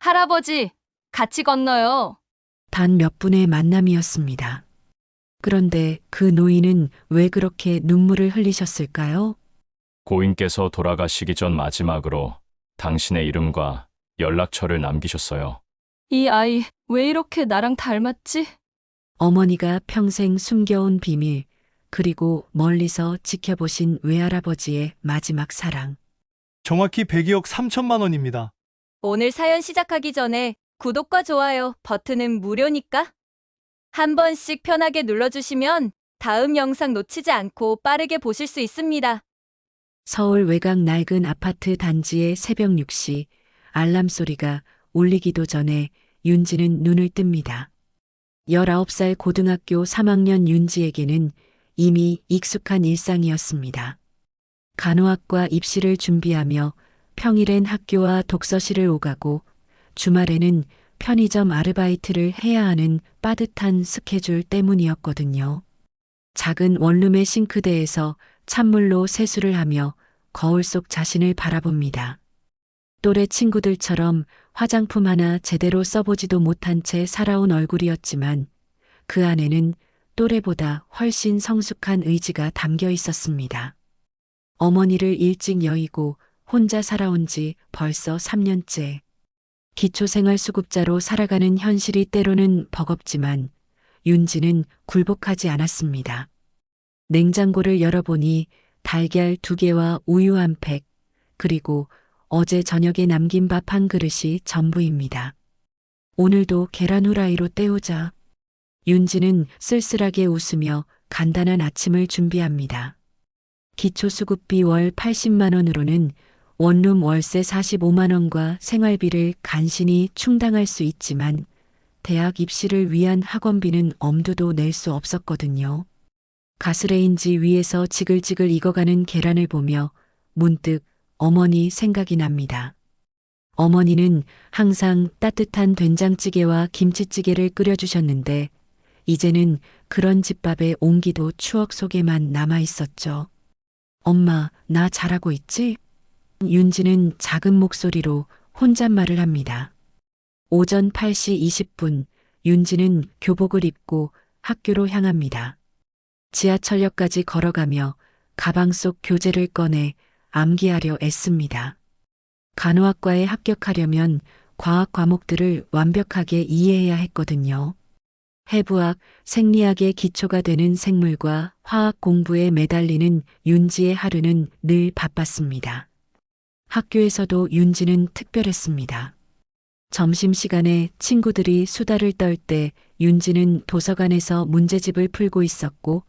할아버지, 같이 건너요. 단 몇 분의 만남이었습니다. 그런데 그 노인은 왜 그렇게 눈물을 흘리셨을까요? 고인께서 돌아가시기 전 마지막으로 당신의 이름과 연락처를 남기셨어요. 이 아이, 왜 이렇게 나랑 닮았지? 어머니가 평생 숨겨온 비밀, 그리고 멀리서 지켜보신 외할아버지의 마지막 사랑. 정확히 102억 3천만 원입니다. 오늘 사연 시작하기 전에 구독과 좋아요 버튼은 무료니까 한 번씩 편하게 눌러주시면 다음 영상 놓치지 않고 빠르게 보실 수 있습니다. 서울 외곽 낡은 아파트 단지의 새벽 6시 알람 소리가 울리기도 전에 윤지는 눈을 뜹니다. 19살 고등학교 3학년 윤지에게는 이미 익숙한 일상이었습니다. 간호학과 입시를 준비하며 평일엔 학교와 독서실을 오가고 주말에는 편의점 아르바이트를 해야 하는 빠듯한 스케줄 때문이었거든요. 작은 원룸의 싱크대에서 찬물로 세수를 하며 거울 속 자신을 바라봅니다. 또래 친구들처럼 화장품 하나 제대로 써보지도 못한 채 살아온 얼굴이었지만 그 안에는 또래보다 훨씬 성숙한 의지가 담겨 있었습니다. 어머니를 일찍 여의고 혼자 살아온 지 벌써 3년째. 기초생활수급자로 살아가는 현실이 때로는 버겁지만 윤지는 굴복하지 않았습니다. 냉장고를 열어보니 달걀 2개와 우유 1팩, 그리고 어제 저녁에 남긴 밥 1그릇이 전부입니다. 오늘도 계란 후라이로 때우자. 윤지는 쓸쓸하게 웃으며 간단한 아침을 준비합니다. 기초수급비 월 80만 원으로는 원룸 월세 45만 원과 생활비를 간신히 충당할 수 있지만 대학 입시를 위한 학원비는 엄두도 낼 수 없었거든요. 가스레인지 위에서 지글지글 익어가는 계란을 보며 문득 어머니 생각이 납니다. 어머니는 항상 따뜻한 된장찌개와 김치찌개를 끓여주셨는데 이제는 그런 집밥의 온기도 추억 속에만 남아 있었죠. 엄마, 나 잘하고 있지? 윤지는 작은 목소리로 혼잣말을 합니다. 오전 8시 20분, 윤지는 교복을 입고 학교로 향합니다. 지하철역까지 걸어가며 가방 속 교재를 꺼내 암기하려 애씁니다. 간호학과에 합격하려면 과학 과목들을 완벽하게 이해해야 했거든요. 해부학, 생리학의 기초가 되는 생물과 화학 공부에 매달리는 윤지의 하루는 늘 바빴습니다. 학교에서도 윤지는 특별했습니다. 점심시간에 친구들이 수다를 떨 때 윤지는 도서관에서 문제집을 풀고 있었고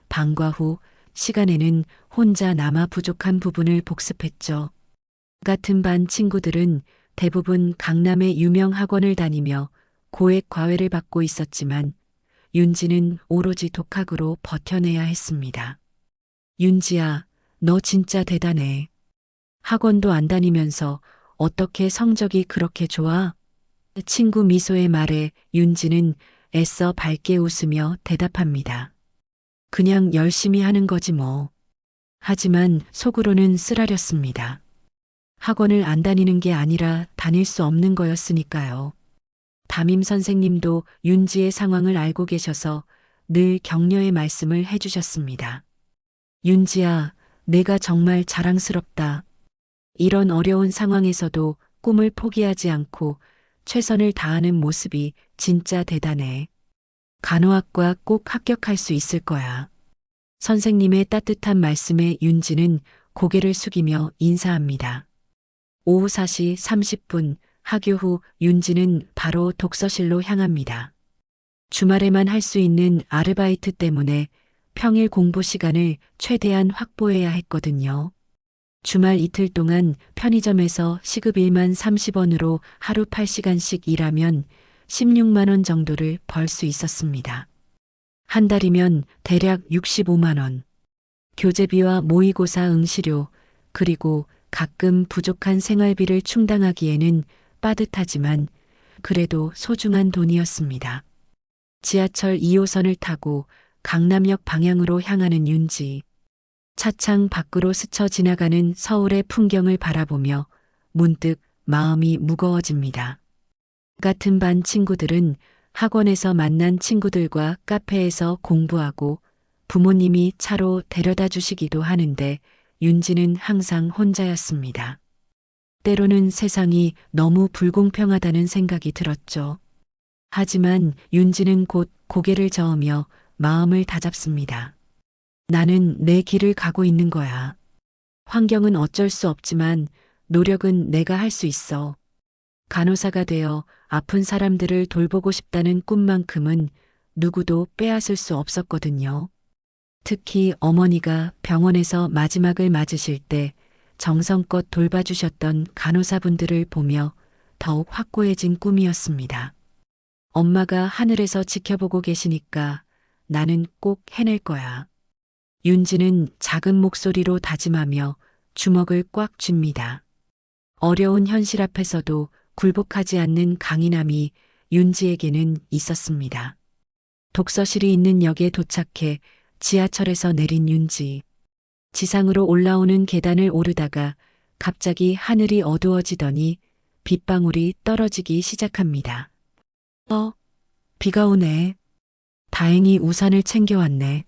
방과 후 시간에는 혼자 남아 부족한 부분을 복습했죠. 같은 반 친구들은 대부분 강남의 유명 학원을 다니며 고액 과외를 받고 있었지만 윤지는 오로지 독학으로 버텨내야 했습니다. 윤지야, 너 진짜 대단해. 학원도 안 다니면서 어떻게 성적이 그렇게 좋아? 친구 미소의 말에 윤지는 애써 밝게 웃으며 대답합니다. 그냥 열심히 하는 거지 뭐. 하지만 속으로는 쓰라렸습니다. 학원을 안 다니는 게 아니라 다닐 수 없는 거였으니까요. 담임 선생님도 윤지의 상황을 알고 계셔서 늘 격려의 말씀을 해주셨습니다. 윤지야, 내가 정말 자랑스럽다. 이런 어려운 상황에서도 꿈을 포기하지 않고 최선을 다하는 모습이 진짜 대단해. 간호학과 꼭 합격할 수 있을 거야. 선생님의 따뜻한 말씀에 윤지는 고개를 숙이며 인사합니다. 오후 4시 30분 하교 후 윤지는 바로 독서실로 향합니다. 주말에만 할 수 있는 아르바이트 때문에 평일 공부 시간을 최대한 확보해야 했거든요. 주말 이틀 동안 편의점에서 시급 1만 30원으로 하루 8시간씩 일하면 16만 원 정도를 벌 수 있었습니다. 한 달이면 대략 65만 원. 교재비와 모의고사 응시료, 그리고 가끔 부족한 생활비를 충당하기에는 빠듯하지만 그래도 소중한 돈이었습니다. 지하철 2호선을 타고 강남역 방향으로 향하는 윤지. 차창 밖으로 스쳐 지나가는 서울의 풍경을 바라보며 문득 마음이 무거워집니다. 같은 반 친구들은 학원에서 만난 친구들과 카페에서 공부하고 부모님이 차로 데려다 주시기도 하는데 윤지는 항상 혼자였습니다. 때로는 세상이 너무 불공평하다는 생각이 들었죠. 하지만 윤지는 곧 고개를 저으며 마음을 다잡습니다. 나는 내 길을 가고 있는 거야. 환경은 어쩔 수 없지만 노력은 내가 할 수 있어. 간호사가 되어 아픈 사람들을 돌보고 싶다는 꿈만큼은 누구도 빼앗을 수 없었거든요. 특히 어머니가 병원에서 마지막을 맞으실 때 정성껏 돌봐주셨던 간호사분들을 보며 더욱 확고해진 꿈이었습니다. 엄마가 하늘에서 지켜보고 계시니까 나는 꼭 해낼 거야. 윤지는 작은 목소리로 다짐하며 주먹을 꽉 쥡니다. 어려운 현실 앞에서도 굴복하지 않는 강인함이 윤지에게는 있었습니다. 독서실이 있는 역에 도착해 지하철에서 내린 윤지. 지상으로 올라오는 계단을 오르다가 갑자기 하늘이 어두워지더니 빗방울이 떨어지기 시작합니다. 비가 오네. 다행히 우산을 챙겨왔네.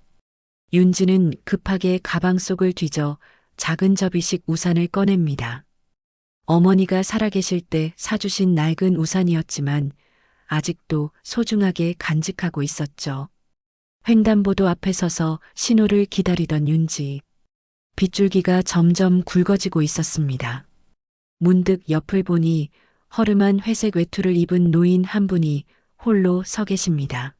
윤지는 급하게 가방 속을 뒤져 작은 접이식 우산을 꺼냅니다. 어머니가 살아계실 때 사주신 낡은 우산이었지만 아직도 소중하게 간직하고 있었죠. 횡단보도 앞에 서서 신호를 기다리던 윤지. 빗줄기가 점점 굵어지고 있었습니다. 문득 옆을 보니 허름한 회색 외투를 입은 노인 한 분이 홀로 서 계십니다.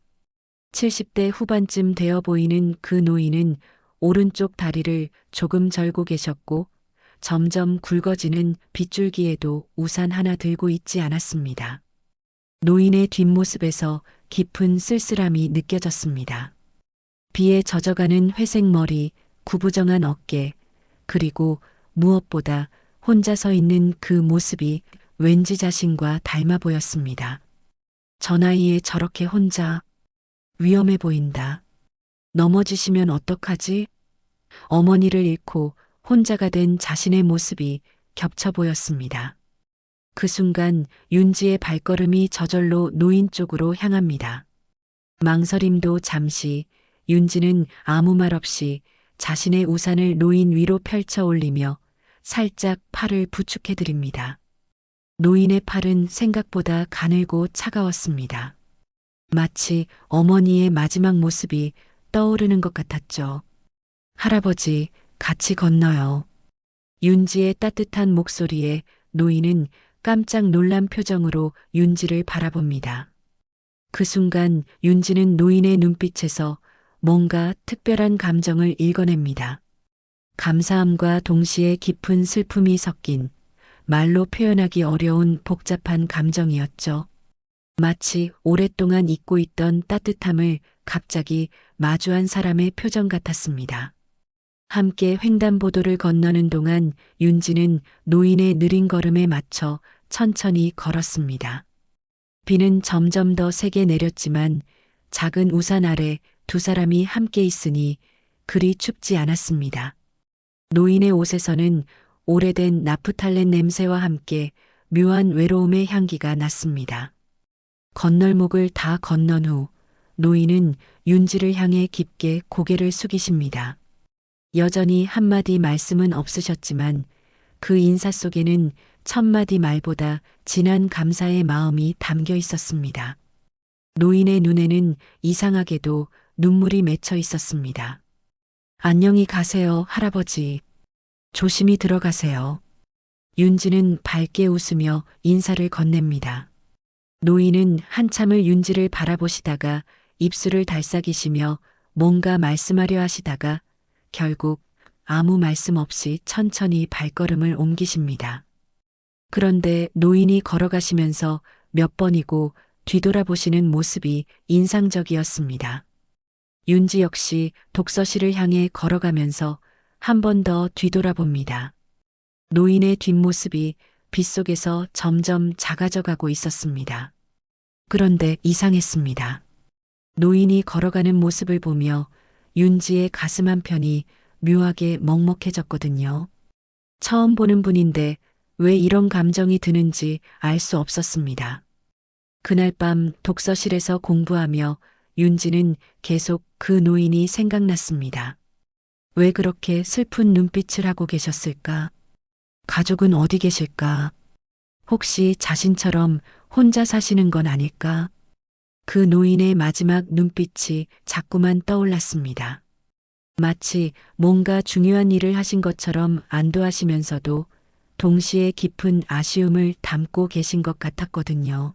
70대 후반쯤 되어 보이는 그 노인은 오른쪽 다리를 조금 절고 계셨고 점점 굵어지는 빗줄기에도 우산 하나 들고 있지 않았습니다. 노인의 뒷모습에서 깊은 쓸쓸함이 느껴졌습니다. 비에 젖어가는 회색 머리, 구부정한 어깨, 그리고 무엇보다 혼자 서 있는 그 모습이 왠지 자신과 닮아 보였습니다. 저 나이에 저렇게 혼자 위험해 보인다. 넘어지시면 어떡하지? 어머니를 잃고 혼자가 된 자신의 모습이 겹쳐 보였습니다. 그 순간 윤지의 발걸음이 저절로 노인 쪽으로 향합니다. 망설임도 잠시 윤지는 아무 말 없이 자신의 우산을 노인 위로 펼쳐 올리며 살짝 팔을 부축해 드립니다. 노인의 팔은 생각보다 가늘고 차가웠습니다. 마치 어머니의 마지막 모습이 떠오르는 것 같았죠. 할아버지, 같이 건너요. 윤지의 따뜻한 목소리에 노인은 깜짝 놀란 표정으로 윤지를 바라봅니다. 그 순간 윤지는 노인의 눈빛에서 뭔가 특별한 감정을 읽어냅니다. 감사함과 동시에 깊은 슬픔이 섞인 말로 표현하기 어려운 복잡한 감정이었죠. 마치 오랫동안 잊고 있던 따뜻함을 갑자기 마주한 사람의 표정 같았습니다. 함께 횡단보도를 건너는 동안 윤지는 노인의 느린 걸음에 맞춰 천천히 걸었습니다. 비는 점점 더 세게 내렸지만 작은 우산 아래 두 사람이 함께 있으니 그리 춥지 않았습니다. 노인의 옷에서는 오래된 나프탈렌 냄새와 함께 묘한 외로움의 향기가 났습니다. 건널목을 다 건넌 후 노인은 윤지를 향해 깊게 고개를 숙이십니다. 여전히 한마디 말씀은 없으셨지만 그 인사 속에는 천마디 말보다 진한 감사의 마음이 담겨 있었습니다. 노인의 눈에는 이상하게도 눈물이 맺혀 있었습니다. 안녕히 가세요, 할아버지. 조심히 들어가세요. 윤지는 밝게 웃으며 인사를 건넵니다. 노인은 한참을 윤지를 바라보시다가 입술을 달싹이시며 뭔가 말씀하려 하시다가 결국 아무 말씀 없이 천천히 발걸음을 옮기십니다. 그런데 노인이 걸어가시면서 몇 번이고 뒤돌아보시는 모습이 인상적이었습니다. 윤지 역시 독서실을 향해 걸어가면서 한 번 더 뒤돌아봅니다. 노인의 뒷모습이 빗속에서 점점 작아져 가고 있었습니다. 그런데 이상했습니다. 노인이 걸어가는 모습을 보며 윤지의 가슴 한편이 묘하게 먹먹해졌거든요. 처음 보는 분인데 왜 이런 감정이 드는지 알 수 없었습니다. 그날 밤 독서실에서 공부하며 윤지는 계속 그 노인이 생각났습니다. 왜 그렇게 슬픈 눈빛을 하고 계셨을까? 가족은 어디 계실까? 혹시 자신처럼 혼자 사시는 건 아닐까? 그 노인의 마지막 눈빛이 자꾸만 떠올랐습니다. 마치 뭔가 중요한 일을 하신 것처럼 안도하시면서도 동시에 깊은 아쉬움을 담고 계신 것 같았거든요.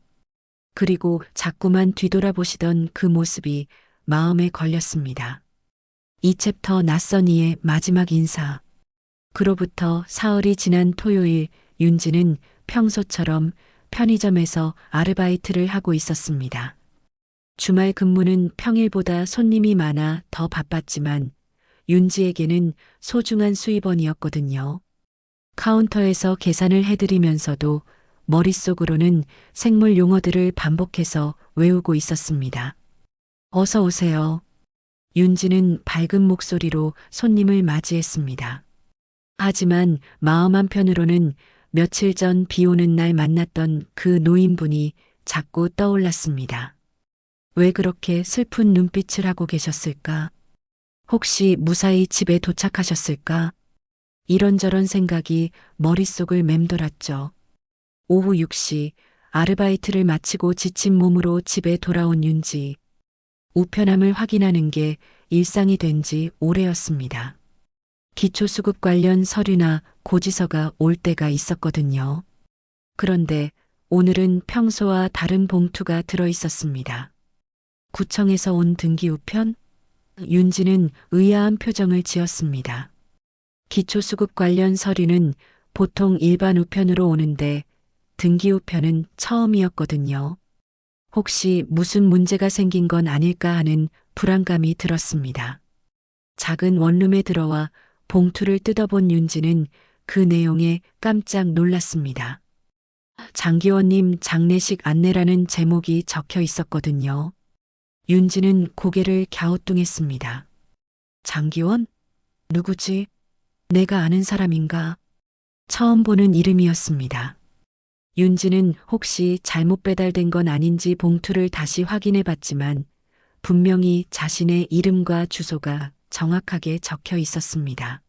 그리고 자꾸만 뒤돌아보시던 그 모습이 마음에 걸렸습니다. 이 챕터 낯선 이의 마지막 인사. 그로부터 사흘이 지난 토요일 윤지는 평소처럼 편의점에서 아르바이트를 하고 있었습니다. 주말 근무는 평일보다 손님이 많아 더 바빴지만 윤지에게는 소중한 수입원이었거든요. 카운터에서 계산을 해드리면서도 머릿속으로는 생물 용어들을 반복해서 외우고 있었습니다. 어서 오세요. 윤지는 밝은 목소리로 손님을 맞이했습니다. 하지만 마음 한편으로는 며칠 전 비 오는 날 만났던 그 노인분이 자꾸 떠올랐습니다. 왜 그렇게 슬픈 눈빛을 하고 계셨을까? 혹시 무사히 집에 도착하셨을까? 이런저런 생각이 머릿속을 맴돌았죠. 오후 6시 아르바이트를 마치고 지친 몸으로 집에 돌아온 윤지. 우편함을 확인하는 게 일상이 된 지 오래였습니다. 기초수급 관련 서류나 고지서가 올 때가 있었거든요. 그런데 오늘은 평소와 다른 봉투가 들어 있었습니다. 구청에서 온 등기 우편? 윤지는 의아한 표정을 지었습니다. 기초수급 관련 서류는 보통 일반 우편으로 오는데 등기 우편은 처음이었거든요. 혹시 무슨 문제가 생긴 건 아닐까 하는 불안감이 들었습니다. 작은 원룸에 들어와 봉투를 뜯어본 윤지는 그 내용에 깜짝 놀랐습니다. 장기원님 장례식 안내라는 제목이 적혀 있었거든요. 윤지는 고개를 갸우뚱했습니다. 장기원? 누구지? 내가 아는 사람인가? 처음 보는 이름이었습니다. 윤지는 혹시 잘못 배달된 건 아닌지 봉투를 다시 확인해 봤지만 분명히 자신의 이름과 주소가 정확하게 적혀 있었습니다.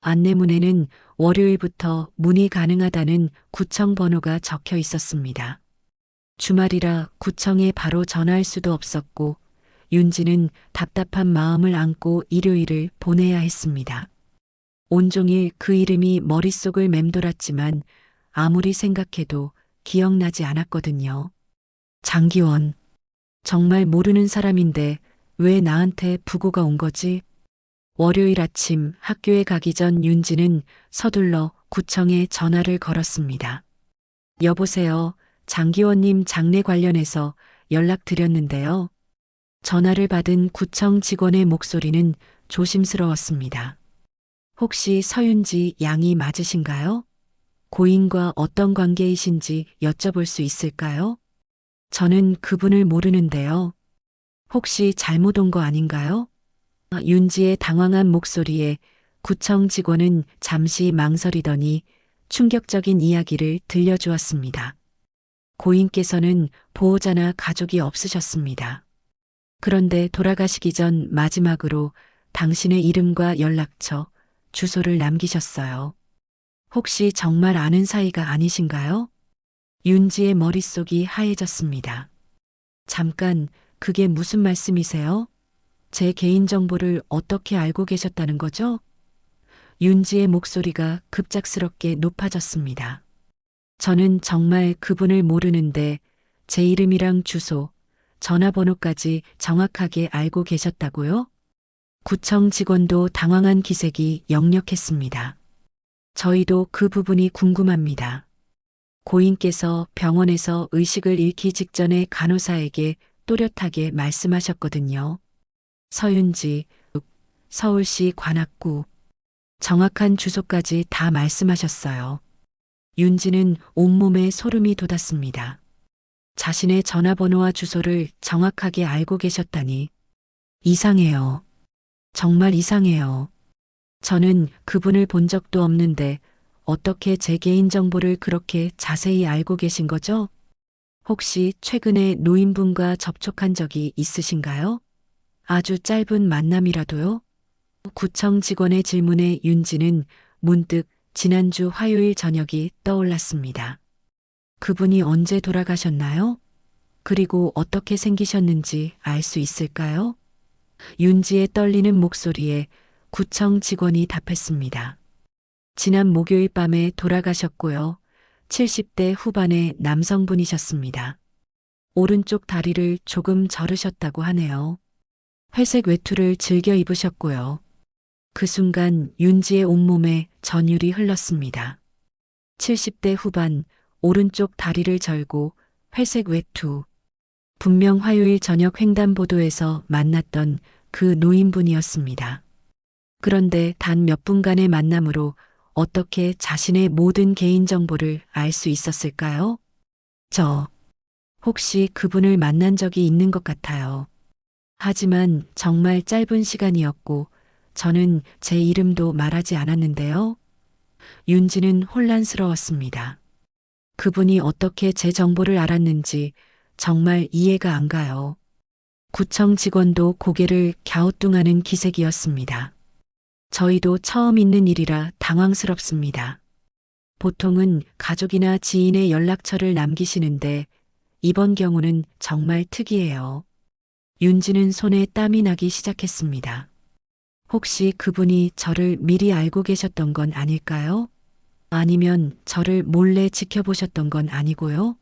안내문에는 월요일부터 문의 가능하다는 구청 번호가 적혀 있었습니다. 주말이라 구청에 바로 전화할 수도 없었고 윤지는 답답한 마음을 안고 일요일을 보내야 했습니다. 온종일 그 이름이 머릿속을 맴돌았지만 아무리 생각해도 기억나지 않았거든요. 장기원. 정말 모르는 사람인데 왜 나한테 부고가 온 거지? 월요일 아침 학교에 가기 전 윤지는 서둘러 구청에 전화를 걸었습니다. 여보세요. 장기원님 장례 관련해서 연락드렸는데요. 전화를 받은 구청 직원의 목소리는 조심스러웠습니다. 혹시 서윤지 양이 맞으신가요? 고인과 어떤 관계이신지 여쭤볼 수 있을까요? 저는 그분을 모르는데요. 혹시 잘못 온 거 아닌가요? 윤지의 당황한 목소리에 구청 직원은 잠시 망설이더니 충격적인 이야기를 들려주었습니다. 고인께서는 보호자나 가족이 없으셨습니다. 그런데 돌아가시기 전 마지막으로 당신의 이름과 연락처, 주소를 남기셨어요. 혹시 정말 아는 사이가 아니신가요? 윤지의 머릿속이 하얘졌습니다. 잠깐, 그게 무슨 말씀이세요? 제 개인정보를 어떻게 알고 계셨다는 거죠? 윤지의 목소리가 급작스럽게 높아졌습니다. 저는 정말 그분을 모르는데 제 이름이랑 주소, 전화번호까지 정확하게 알고 계셨다고요? 구청 직원도 당황한 기색이 역력했습니다. 저희도 그 부분이 궁금합니다. 고인께서 병원에서 의식을 잃기 직전에 간호사에게 또렷하게 말씀하셨거든요. 서윤지, 서울시 관악구. 정확한 주소까지 다 말씀하셨어요. 윤지는 온몸에 소름이 돋았습니다. 자신의 전화번호와 주소를 정확하게 알고 계셨다니. 이상해요. 정말 이상해요. 저는 그분을 본 적도 없는데 어떻게 제 개인정보를 그렇게 자세히 알고 계신 거죠? 혹시 최근에 노인분과 접촉한 적이 있으신가요? 아주 짧은 만남이라도요? 구청 직원의 질문에 윤지는 문득 지난주 화요일 저녁이 떠올랐습니다. 그분이 언제 돌아가셨나요? 그리고 어떻게 생기셨는지 알 수 있을까요? 윤지의 떨리는 목소리에 구청 직원이 답했습니다. 지난 목요일 밤에 돌아가셨고요. 70대 후반의 남성분이셨습니다. 오른쪽 다리를 조금 저르셨다고 하네요. 회색 외투를 즐겨 입으셨고요. 그 순간 윤지의 온몸에 전율이 흘렀습니다. 70대 후반, 오른쪽 다리를 절고 회색 외투. 분명 화요일 저녁 횡단보도에서 만났던 그 노인분이었습니다. 그런데 단 몇 분간의 만남으로 어떻게 자신의 모든 개인정보를 알 수 있었을까요? 혹시 그분을 만난 적이 있는 것 같아요. 하지만 정말 짧은 시간이었고 저는 제 이름도 말하지 않았는데요. 윤지는 혼란스러웠습니다. 그분이 어떻게 제 정보를 알았는지 정말 이해가 안 가요. 구청 직원도 고개를 갸우뚱하는 기색이었습니다. 저희도 처음 있는 일이라 당황스럽습니다. 보통은 가족이나 지인의 연락처를 남기시는데 이번 경우는 정말 특이해요. 윤지는 손에 땀이 나기 시작했습니다. 혹시 그분이 저를 미리 알고 계셨던 건 아닐까요? 아니면 저를 몰래 지켜보셨던 건 아니고요?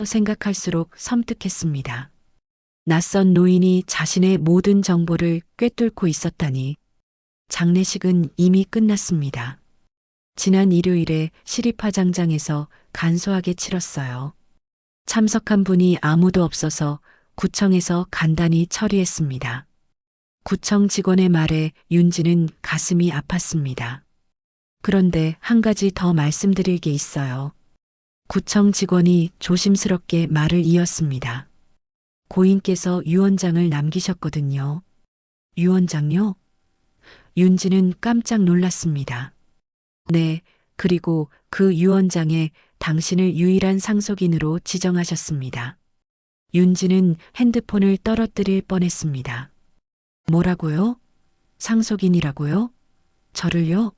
생각할수록 섬뜩했습니다. 낯선 노인이 자신의 모든 정보를 꿰뚫고 있었다니. 장례식은 이미 끝났습니다. 지난 일요일에 시립화장장에서 간소하게 치렀어요. 참석한 분이 아무도 없어서 구청에서 간단히 처리했습니다. 구청 직원의 말에 윤지는 가슴이 아팠습니다. 그런데 한 가지 더 말씀드릴 게 있어요. 구청 직원이 조심스럽게 말을 이었습니다. 고인께서 유언장을 남기셨거든요. 유언장요? 윤지는 깜짝 놀랐습니다. 네, 그리고 그 유언장에 당신을 유일한 상속인으로 지정하셨습니다. 윤지는 핸드폰을 떨어뜨릴 뻔했습니다. 뭐라고요? 상속인이라고요? 저를요?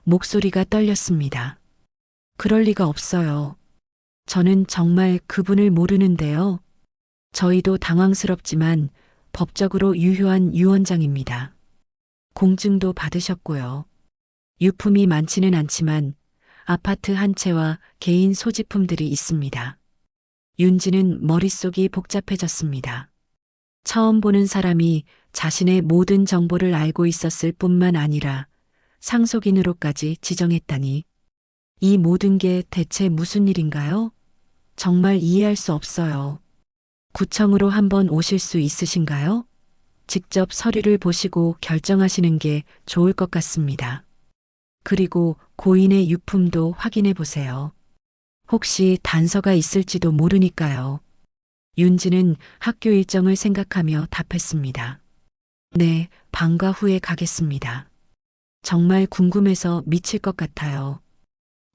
목소리가 떨렸습니다. 그럴 리가 없어요. 저는 정말 그분을 모르는데요. 저희도 당황스럽지만 법적으로 유효한 유언장입니다. 공증도 받으셨고요. 유품이 많지는 않지만 아파트 한 채와 개인 소지품들이 있습니다. 윤지는 머릿속이 복잡해졌습니다. 처음 보는 사람이 자신의 모든 정보를 알고 있었을 뿐만 아니라 상속인으로까지 지정했다니. 이 모든 게 대체 무슨 일인가요? 정말 이해할 수 없어요. 구청으로 한번 오실 수 있으신가요? 직접 서류를 보시고 결정하시는 게 좋을 것 같습니다. 그리고 고인의 유품도 확인해 보세요. 혹시 단서가 있을지도 모르니까요. 윤지는 학교 일정을 생각하며 답했습니다. 네, 방과 후에 가겠습니다. 정말 궁금해서 미칠 것 같아요.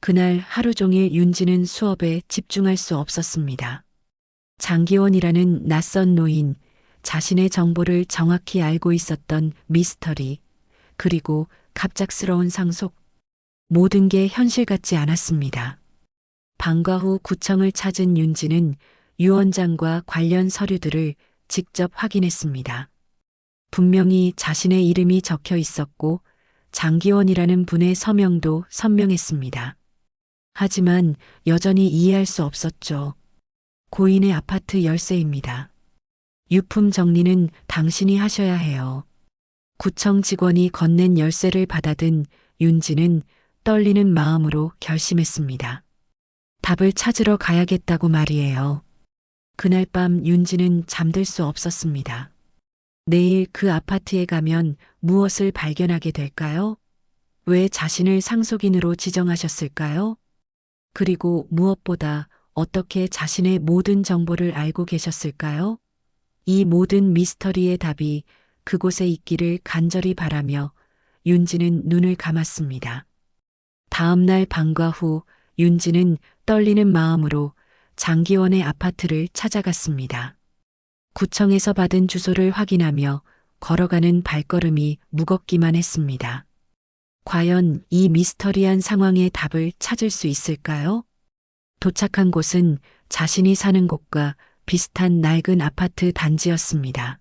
그날 하루 종일 윤지는 수업에 집중할 수 없었습니다. 장기원이라는 낯선 노인, 자신의 정보를 정확히 알고 있었던 미스터리, 그리고 갑작스러운 상속, 모든 게 현실 같지 않았습니다. 방과 후 구청을 찾은 윤지는 유언장과 관련 서류들을 직접 확인했습니다. 분명히 자신의 이름이 적혀 있었고 장기원이라는 분의 서명도 선명했습니다. 하지만 여전히 이해할 수 없었죠. 고인의 아파트 열쇠입니다. 유품 정리는 당신이 하셔야 해요. 구청 직원이 건넨 열쇠를 받아든 윤지는 떨리는 마음으로 결심했습니다. 답을 찾으러 가야겠다고 말이에요. 그날 밤 윤지는 잠들 수 없었습니다. 내일 그 아파트에 가면 무엇을 발견하게 될까요? 왜 자신을 상속인으로 지정하셨을까요? 그리고 무엇보다 어떻게 자신의 모든 정보를 알고 계셨을까요? 이 모든 미스터리의 답이 그곳에 있기를 간절히 바라며 윤지는 눈을 감았습니다. 다음 날 방과 후 윤지는 떨리는 마음으로 장기원의 아파트를 찾아갔습니다. 구청에서 받은 주소를 확인하며 걸어가는 발걸음이 무겁기만 했습니다. 과연 이 미스터리한 상황의 답을 찾을 수 있을까요? 도착한 곳은 자신이 사는 곳과 비슷한 낡은 아파트 단지였습니다.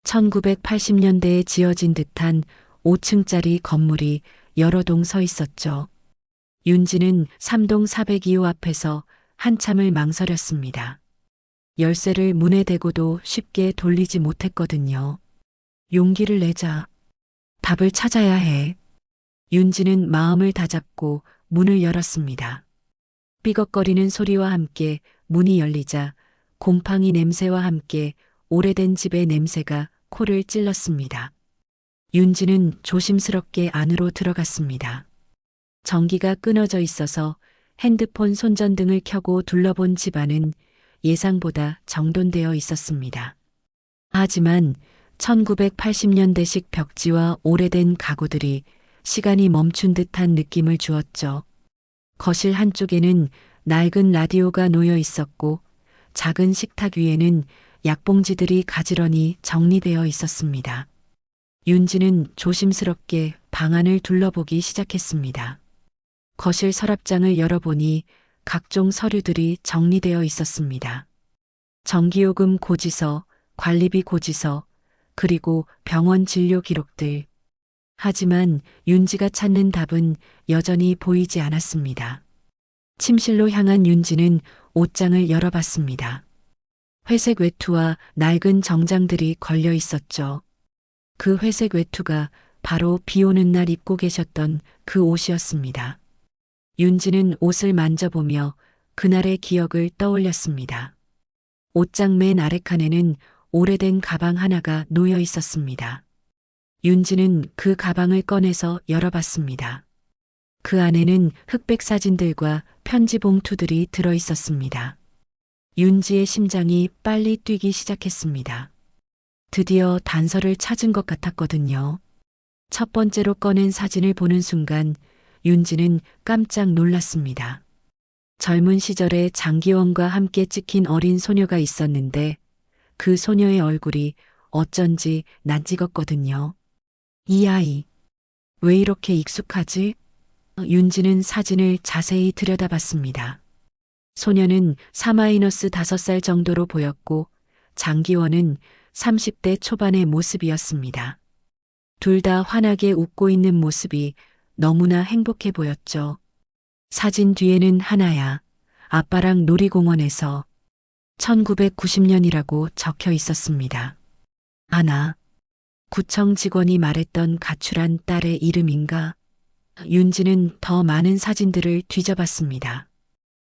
1980년대에 지어진 듯한 5층짜리 건물이 여러 동 서 있었죠. 윤지는 3동 402호 앞에서 한참을 망설였습니다. 열쇠를 문에 대고도 쉽게 돌리지 못했거든요. 용기를 내자. 답을 찾아야 해. 윤지는 마음을 다잡고 문을 열었습니다. 삐걱거리는 소리와 함께 문이 열리자 곰팡이 냄새와 함께 오래된 집의 냄새가 코를 찔렀습니다. 윤지는 조심스럽게 안으로 들어갔습니다. 전기가 끊어져 있어서 핸드폰 손전등을 켜고 둘러본 집안은 예상보다 정돈되어 있었습니다. 하지만 1980년대식 벽지와 오래된 가구들이 시간이 멈춘 듯한 느낌을 주었죠. 거실 한쪽에는 낡은 라디오가 놓여 있었고 작은 식탁 위에는 약봉지들이 가지런히 정리되어 있었습니다. 윤지는 조심스럽게 방 안을 둘러보기 시작했습니다. 거실 서랍장을 열어보니 각종 서류들이 정리되어 있었습니다. 전기요금 고지서, 관리비 고지서, 그리고 병원 진료 기록들. 하지만 윤지가 찾는 답은 여전히 보이지 않았습니다. 침실로 향한 윤지는 옷장을 열어봤습니다. 회색 외투와 낡은 정장들이 걸려 있었죠. 그 회색 외투가 바로 비 오는 날 입고 계셨던 그 옷이었습니다. 윤지는 옷을 만져보며 그날의 기억을 떠올렸습니다. 옷장 맨 아래 칸에는 오래된 가방 하나가 놓여 있었습니다. 윤지는 그 가방을 꺼내서 열어봤습니다. 그 안에는 흑백 사진들과 편지 봉투들이 들어 있었습니다. 윤지의 심장이 빨리 뛰기 시작했습니다. 드디어 단서를 찾은 것 같았거든요. 첫 번째로 꺼낸 사진을 보는 순간 윤지는 깜짝 놀랐습니다. 젊은 시절에 장기원과 함께 찍힌 어린 소녀가 있었는데 그 소녀의 얼굴이 어쩐지 낯익었거든요. 이 아이, 왜 이렇게 익숙하지? 윤지는 사진을 자세히 들여다봤습니다. 소녀는 4-5살 정도로 보였고 장기원은 30대 초반의 모습이었습니다. 둘 다 환하게 웃고 있는 모습이 너무나 행복해 보였죠. 사진 뒤에는 하나야, 아빠랑 놀이공원에서 1990년이라고 적혀 있었습니다. 하나, 구청 직원이 말했던 가출한 딸의 이름인가? 윤지는 더 많은 사진들을 뒤져봤습니다.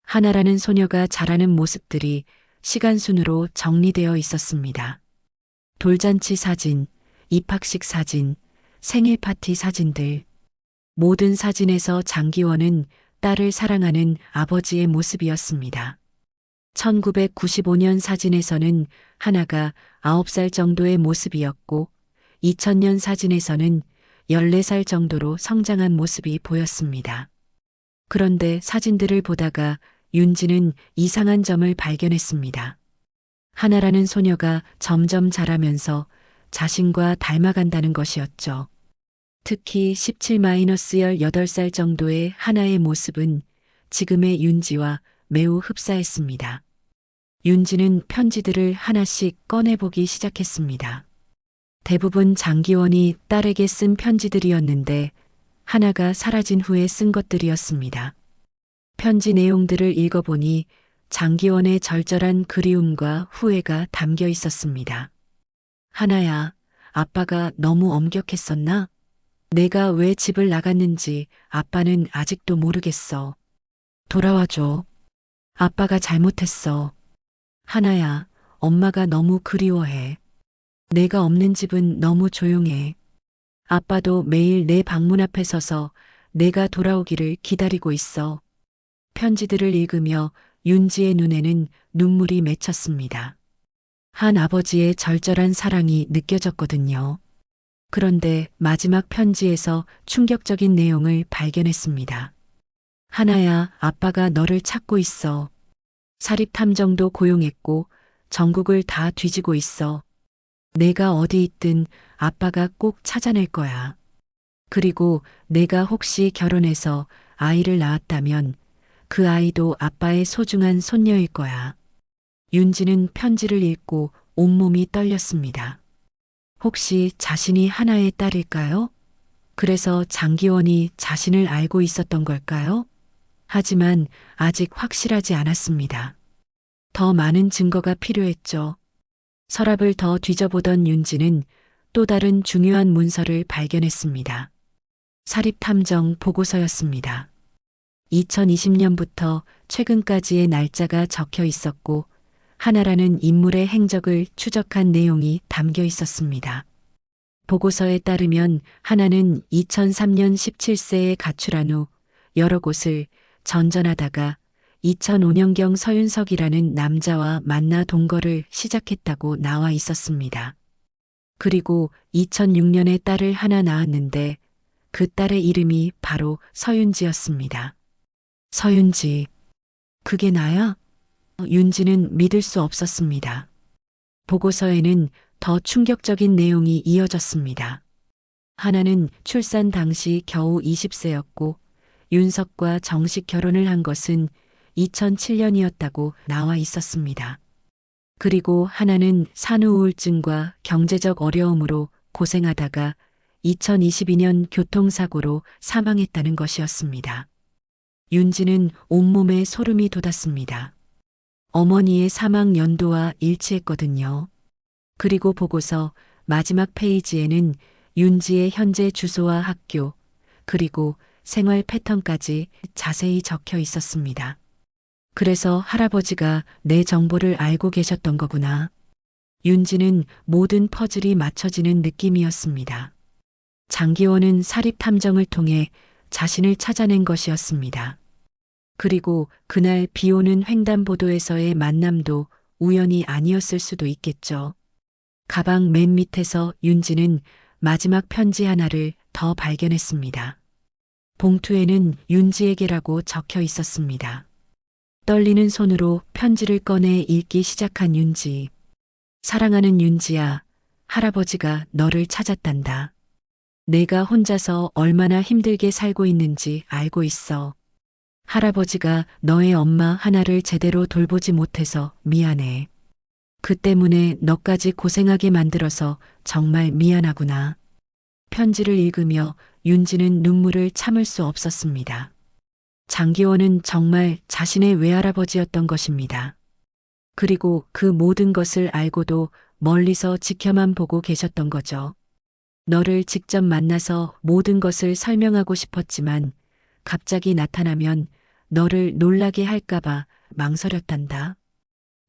하나라는 소녀가 자라는 모습들이 시간순으로 정리되어 있었습니다. 돌잔치 사진, 입학식 사진, 생일 파티 사진들. 모든 사진에서 장기원은 딸을 사랑하는 아버지의 모습이었습니다. 1995년 사진에서는 하나가 9살 정도의 모습이었고 2000년 사진에서는 14살 정도로 성장한 모습이 보였습니다. 그런데 사진들을 보다가 윤지는 이상한 점을 발견했습니다. 하나라는 소녀가 점점 자라면서 자신과 닮아간다는 것이었죠. 특히 17-18살 정도의 하나의 모습은 지금의 윤지와 매우 흡사했습니다. 윤지는 편지들을 하나씩 꺼내보기 시작했습니다. 대부분 장기원이 딸에게 쓴 편지들이었는데 하나가 사라진 후에 쓴 것들이었습니다. 편지 내용들을 읽어보니 장기원의 절절한 그리움과 후회가 담겨 있었습니다. 하나야, 아빠가 너무 엄격했었나? 내가 왜 집을 나갔는지 아빠는 아직도 모르겠어. 돌아와줘. 아빠가 잘못했어. 하나야, 엄마가 너무 그리워해. 내가 없는 집은 너무 조용해. 아빠도 매일 내 방문 앞에 서서 내가 돌아오기를 기다리고 있어. 편지들을 읽으며 윤지의 눈에는 눈물이 맺혔습니다. 한 아버지의 절절한 사랑이 느껴졌거든요. 그런데 마지막 편지에서 충격적인 내용을 발견했습니다. 하나야, 아빠가 너를 찾고 있어. 사립탐정도 고용했고 전국을 다 뒤지고 있어. 내가 어디 있든 아빠가 꼭 찾아낼 거야. 그리고 내가 혹시 결혼해서 아이를 낳았다면 그 아이도 아빠의 소중한 손녀일 거야. 윤지는 편지를 읽고 온몸이 떨렸습니다. 혹시 자신이 하나의 딸일까요? 그래서 장기원이 자신을 알고 있었던 걸까요? 하지만 아직 확실하지 않았습니다. 더 많은 증거가 필요했죠. 서랍을 더 뒤져보던 윤지는 또 다른 중요한 문서를 발견했습니다. 사립탐정 보고서였습니다. 2020년부터 최근까지의 날짜가 적혀 있었고 하나라는 인물의 행적을 추적한 내용이 담겨 있었습니다. 보고서에 따르면 하나는 2003년 17세에 가출한 후 여러 곳을 전전하다가 2005년경 서윤석이라는 남자와 만나 동거를 시작했다고 나와 있었습니다. 그리고 2006년에 딸을 하나 낳았는데 그 딸의 이름이 바로 서윤지였습니다. 서윤지. 그게 나야? 윤지는 믿을 수 없었습니다. 보고서에는 더 충격적인 내용이 이어졌습니다. 하나는 출산 당시 겨우 20세였고 윤석과 정식 결혼을 한 것은 2007년이었다고 나와 있었습니다. 그리고 하나는 산후 우울증과 경제적 어려움으로 고생하다가 2022년 교통사고로 사망했다는 것이었습니다. 윤지는 온몸에 소름이 돋았습니다. 어머니의 사망 연도와 일치했거든요. 그리고 보고서 마지막 페이지에는 윤지의 현재 주소와 학교, 그리고 생활 패턴까지 자세히 적혀 있었습니다. 그래서 할아버지가 내 정보를 알고 계셨던 거구나. 윤지는 모든 퍼즐이 맞춰지는 느낌이었습니다. 장기원은 사립탐정을 통해 자신을 찾아낸 것이었습니다. 그리고 그날 비오는 횡단보도에서의 만남도 우연이 아니었을 수도 있겠죠. 가방 맨 밑에서 윤지는 마지막 편지 하나를 더 발견했습니다. 봉투에는 윤지에게라고 적혀 있었습니다. 떨리는 손으로 편지를 꺼내 읽기 시작한 윤지. 사랑하는 윤지야, 할아버지가 너를 찾았단다. 내가 혼자서 얼마나 힘들게 살고 있는지 알고 있어. 할아버지가 너의 엄마 하나를 제대로 돌보지 못해서 미안해. 그 때문에 너까지 고생하게 만들어서 정말 미안하구나. 편지를 읽으며 윤지는 눈물을 참을 수 없었습니다. 장기원은 정말 자신의 외할아버지였던 것입니다. 그리고 그 모든 것을 알고도 멀리서 지켜만 보고 계셨던 거죠. 너를 직접 만나서 모든 것을 설명하고 싶었지만 갑자기 나타나면 너를 놀라게 할까봐 망설였단다.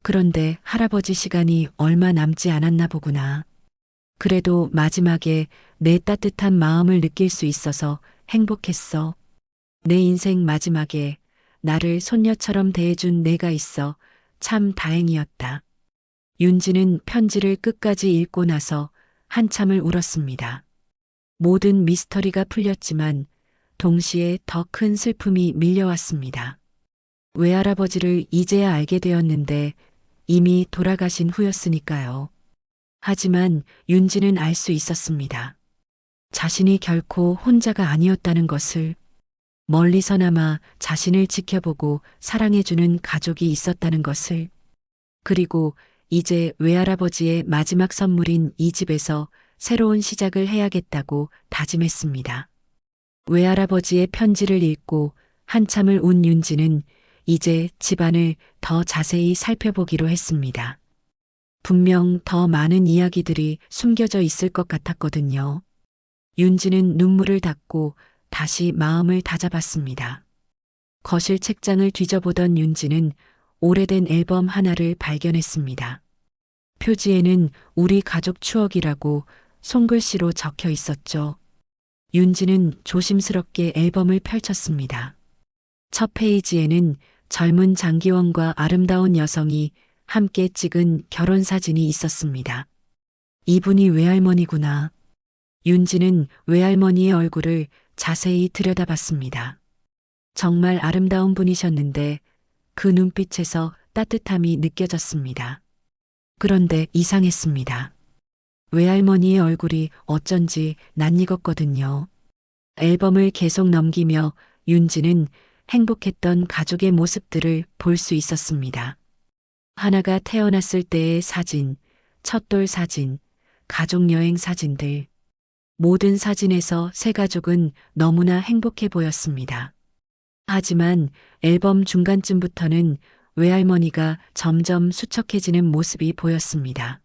그런데 할아버지 시간이 얼마 남지 않았나 보구나. 그래도 마지막에 내 따뜻한 마음을 느낄 수 있어서 행복했어. 내 인생 마지막에 나를 손녀처럼 대해준 내가 있어 참 다행이었다. 윤지는 편지를 끝까지 읽고 나서 한참을 울었습니다. 모든 미스터리가 풀렸지만 동시에 더 큰 슬픔이 밀려왔습니다. 외할아버지를 이제야 알게 되었는데 이미 돌아가신 후였으니까요. 하지만 윤지는 알 수 있었습니다. 자신이 결코 혼자가 아니었다는 것을, 멀리서나마 자신을 지켜보고 사랑해주는 가족이 있었다는 것을, 그리고 이제 외할아버지의 마지막 선물인 이 집에서 새로운 시작을 해야겠다고 다짐했습니다. 외할아버지의 편지를 읽고 한참을 운 윤지는 이제 집안을 더 자세히 살펴보기로 했습니다. 분명 더 많은 이야기들이 숨겨져 있을 것 같았거든요. 윤지는 눈물을 닦고 다시 마음을 다잡았습니다. 거실 책장을 뒤져보던 윤지는 오래된 앨범 하나를 발견했습니다. 표지에는 우리 가족 추억이라고 손글씨로 적혀 있었죠. 윤지는 조심스럽게 앨범을 펼쳤습니다. 첫 페이지에는 젊은 장기원과 아름다운 여성이 함께 찍은 결혼사진이 있었습니다. 이분이 외할머니구나. 윤지는 외할머니의 얼굴을 자세히 들여다봤습니다. 정말 아름다운 분이셨는데 그 눈빛에서 따뜻함이 느껴졌습니다. 그런데 이상했습니다. 외할머니의 얼굴이 어쩐지 낯익었거든요. 앨범을 계속 넘기며 윤지는 행복했던 가족의 모습들을 볼 수 있었습니다. 하나가 태어났을 때의 사진, 첫돌 사진, 가족여행 사진들. 모든 사진에서 세 가족은 너무나 행복해 보였습니다. 하지만 앨범 중간쯤부터는 외할머니가 점점 수척해지는 모습이 보였습니다.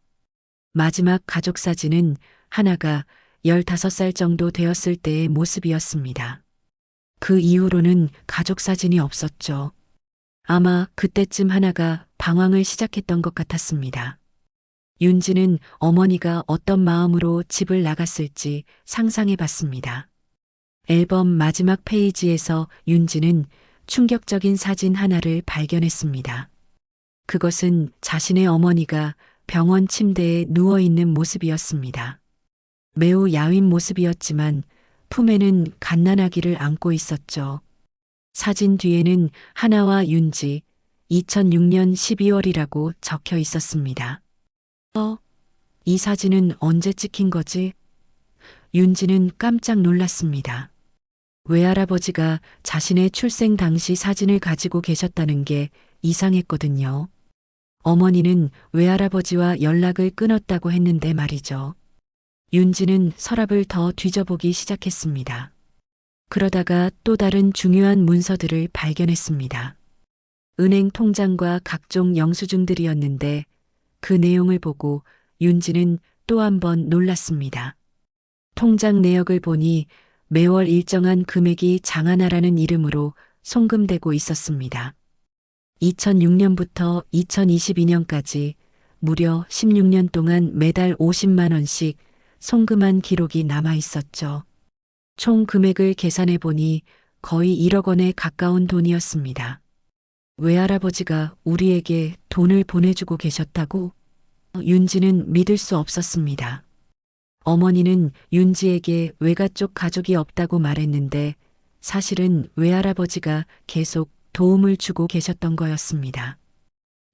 마지막 가족 사진은 하나가 15살 정도 되었을 때의 모습이었습니다. 그 이후로는 가족 사진이 없었죠. 아마 그때쯤 하나가 방황을 시작했던 것 같았습니다. 윤지는 어머니가 어떤 마음으로 집을 나갔을지 상상해 봤습니다. 앨범 마지막 페이지에서 윤지는 충격적인 사진 하나를 발견했습니다. 그것은 자신의 어머니가 병원 침대에 누워 있는 모습이었습니다. 매우 야윈 모습이었지만 품에는 갓난아기를 안고 있었죠. 사진 뒤에는 하나와 윤지 2006년 12월이라고 적혀 있었습니다. 이 사진은 언제 찍힌 거지? 윤지는 깜짝 놀랐습니다. 외할아버지가 자신의 출생 당시 사진을 가지고 계셨다는 게 이상했거든요. 어머니는 외할아버지와 연락을 끊었다고 했는데 말이죠. 윤지는 서랍을 더 뒤져보기 시작했습니다. 그러다가 또 다른 중요한 문서들을 발견했습니다. 은행 통장과 각종 영수증들이었는데 그 내용을 보고 윤지는 또 한 번 놀랐습니다. 통장 내역을 보니 매월 일정한 금액이 장하나라는 이름으로 송금되고 있었습니다. 2006년부터 2022년까지 무려 16년 동안 매달 50만 원씩 송금한 기록이 남아 있었죠. 총 금액을 계산해 보니 거의 1억 원에 가까운 돈이었습니다. 외할아버지가 우리에게 돈을 보내주고 계셨다고? 윤지는 믿을 수 없었습니다. 어머니는 윤지에게 외가 쪽 가족이 없다고 말했는데 사실은 외할아버지가 계속 도움을 주고 계셨던 거였습니다.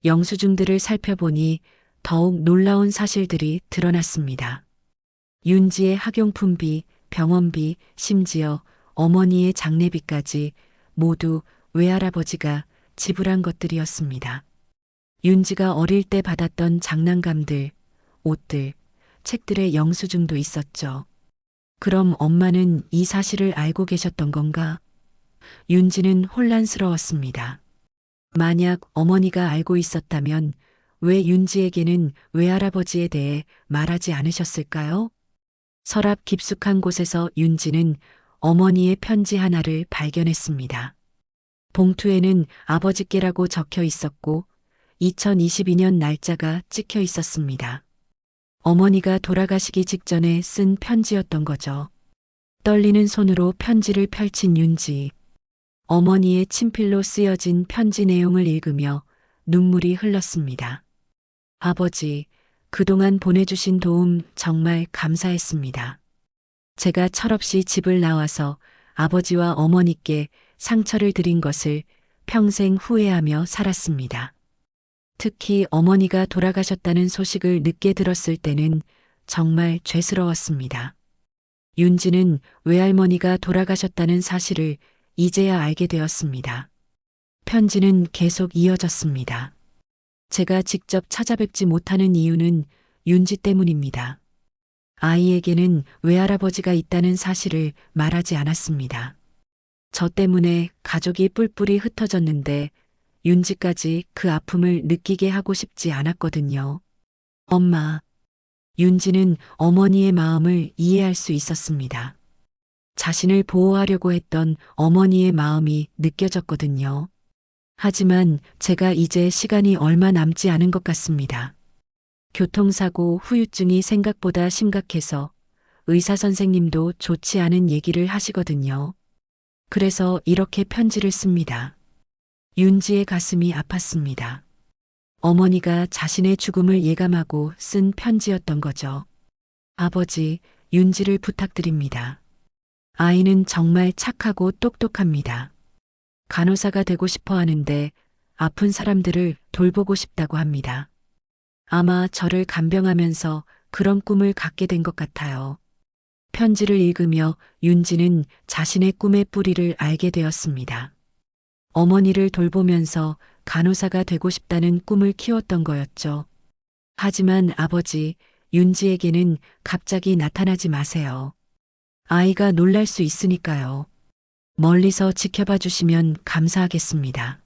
영수증들을 살펴보니 더욱 놀라운 사실들이 드러났습니다. 윤지의 학용품비, 병원비, 심지어 어머니의 장례비까지 모두 외할아버지가 지불한 것들이었습니다. 윤지가 어릴 때 받았던 장난감들, 옷들, 책들의 영수증도 있었죠. 그럼 엄마는 이 사실을 알고 계셨던 건가? 윤지는 혼란스러웠습니다. 만약 어머니가 알고 있었다면 왜 윤지에게는 외할아버지에 대해 말하지 않으셨을까요? 서랍 깊숙한 곳에서 윤지는 어머니의 편지 하나를 발견했습니다. 봉투에는 아버지께라고 적혀 있었고 2022년 날짜가 찍혀 있었습니다. 어머니가 돌아가시기 직전에 쓴 편지였던 거죠. 떨리는 손으로 편지를 펼친 윤지. 어머니의 친필로 쓰여진 편지 내용을 읽으며 눈물이 흘렀습니다. 아버지, 그동안 보내주신 도움 정말 감사했습니다. 제가 철없이 집을 나와서 아버지와 어머니께 상처를 드린 것을 평생 후회하며 살았습니다. 특히 어머니가 돌아가셨다는 소식을 늦게 들었을 때는 정말 죄스러웠습니다. 윤지는 외할머니가 돌아가셨다는 사실을 이제야 알게 되었습니다. 편지는 계속 이어졌습니다. 제가 직접 찾아뵙지 못하는 이유는 윤지 때문입니다. 아이에게는 외할아버지가 있다는 사실을 말하지 않았습니다. 저 때문에 가족이 뿔뿔이 흩어졌는데 윤지까지 그 아픔을 느끼게 하고 싶지 않았거든요. 엄마. 윤지는 어머니의 마음을 이해할 수 있었습니다. 자신을 보호하려고 했던 어머니의 마음이 느껴졌거든요. 하지만 제가 이제 시간이 얼마 남지 않은 것 같습니다. 교통사고 후유증이 생각보다 심각해서 의사 선생님도 좋지 않은 얘기를 하시거든요. 그래서 이렇게 편지를 씁니다. 윤지의 가슴이 아팠습니다. 어머니가 자신의 죽음을 예감하고 쓴 편지였던 거죠. 아버지, 윤지를 부탁드립니다. 아이는 정말 착하고 똑똑합니다. 간호사가 되고 싶어 하는데 아픈 사람들을 돌보고 싶다고 합니다. 아마 저를 간병하면서 그런 꿈을 갖게 된 것 같아요. 편지를 읽으며 윤지는 자신의 꿈의 뿌리를 알게 되었습니다. 어머니를 돌보면서 간호사가 되고 싶다는 꿈을 키웠던 거였죠. 하지만 아버지, 윤지에게는 갑자기 나타나지 마세요. 아이가 놀랄 수 있으니까요. 멀리서 지켜봐 주시면 감사하겠습니다.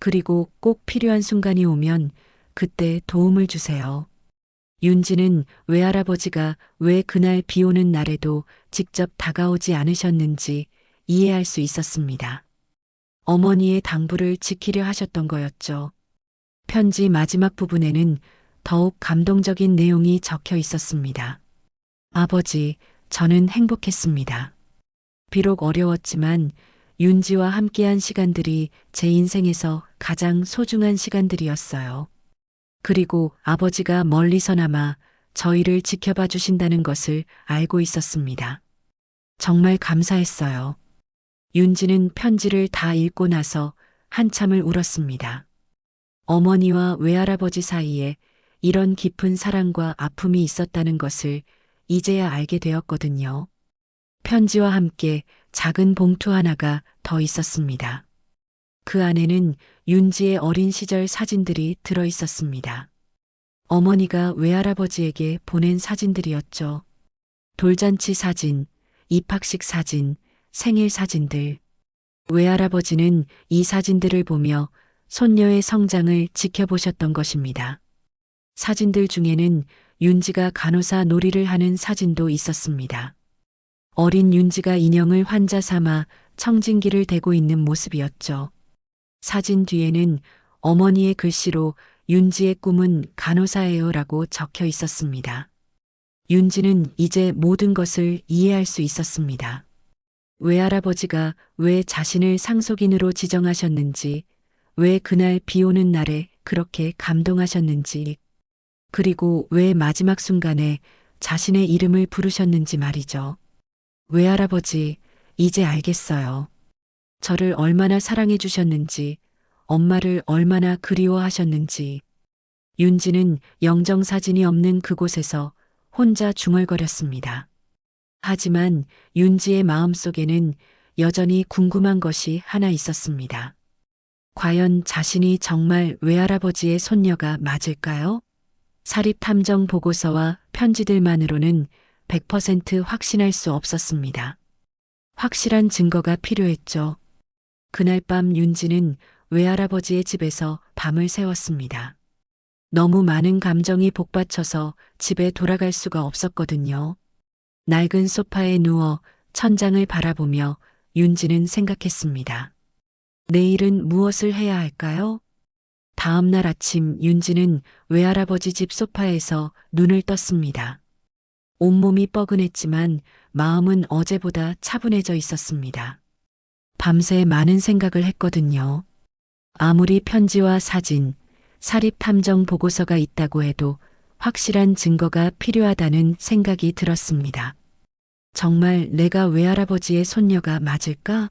그리고 꼭 필요한 순간이 오면 그때 도움을 주세요. 윤지는 외할아버지가 왜 그날 비 오는 날에도 직접 다가오지 않으셨는지 이해할 수 있었습니다. 어머니의 당부를 지키려 하셨던 거였죠. 편지 마지막 부분에는 더욱 감동적인 내용이 적혀 있었습니다. 아버지, 저는 행복했습니다. 비록 어려웠지만 윤지와 함께한 시간들이 제 인생에서 가장 소중한 시간들이었어요. 그리고 아버지가 멀리서나마 저희를 지켜봐 주신다는 것을 알고 있었습니다. 정말 감사했어요. 윤지는 편지를 다 읽고 나서 한참을 울었습니다. 어머니와 외할아버지 사이에 이런 깊은 사랑과 아픔이 있었다는 것을 이제야 알게 되었거든요. 편지와 함께 작은 봉투 하나가 더 있었습니다. 그 안에는 윤지의 어린 시절 사진들이 들어 있었습니다. 어머니가 외할아버지에게 보낸 사진들이었죠. 돌잔치 사진, 입학식 사진, 생일 사진들. 외할아버지는 이 사진들을 보며 손녀의 성장을 지켜보셨던 것입니다. 사진들 중에는 윤지가 간호사 놀이를 하는 사진도 있었습니다. 어린 윤지가 인형을 환자 삼아 청진기를 대고 있는 모습이었죠. 사진 뒤에는 어머니의 글씨로 윤지의 꿈은 간호사예요라고 적혀 있었습니다. 윤지는 이제 모든 것을 이해할 수 있었습니다. 외할아버지가 왜 자신을 상속인으로 지정하셨는지, 왜 그날 비 오는 날에 그렇게 감동하셨는지, 그리고 왜 마지막 순간에 자신의 이름을 부르셨는지 말이죠. 외할아버지, 이제 알겠어요. 저를 얼마나 사랑해 주셨는지, 엄마를 얼마나 그리워하셨는지. 윤지는 영정사진이 없는 그곳에서 혼자 중얼거렸습니다. 하지만 윤지의 마음속에는 여전히 궁금한 것이 하나 있었습니다. 과연 자신이 정말 외할아버지의 손녀가 맞을까요? 사립탐정 보고서와 편지들만으로는 100% 확신할 수 없었습니다. 확실한 증거가 필요했죠. 그날 밤 윤지는 외할아버지의 집에서 밤을 새웠습니다. 너무 많은 감정이 복받쳐서 집에 돌아갈 수가 없었거든요. 낡은 소파에 누워 천장을 바라보며 윤지는 생각했습니다. 내일은 무엇을 해야 할까요? 다음 날 아침 윤지는 외할아버지 집 소파에서 눈을 떴습니다. 온몸이 뻐근했지만 마음은 어제보다 차분해져 있었습니다. 밤새 많은 생각을 했거든요. 아무리 편지와 사진, 사립탐정 보고서가 있다고 해도 확실한 증거가 필요하다는 생각이 들었습니다. 정말 내가 외할아버지의 손녀가 맞을까?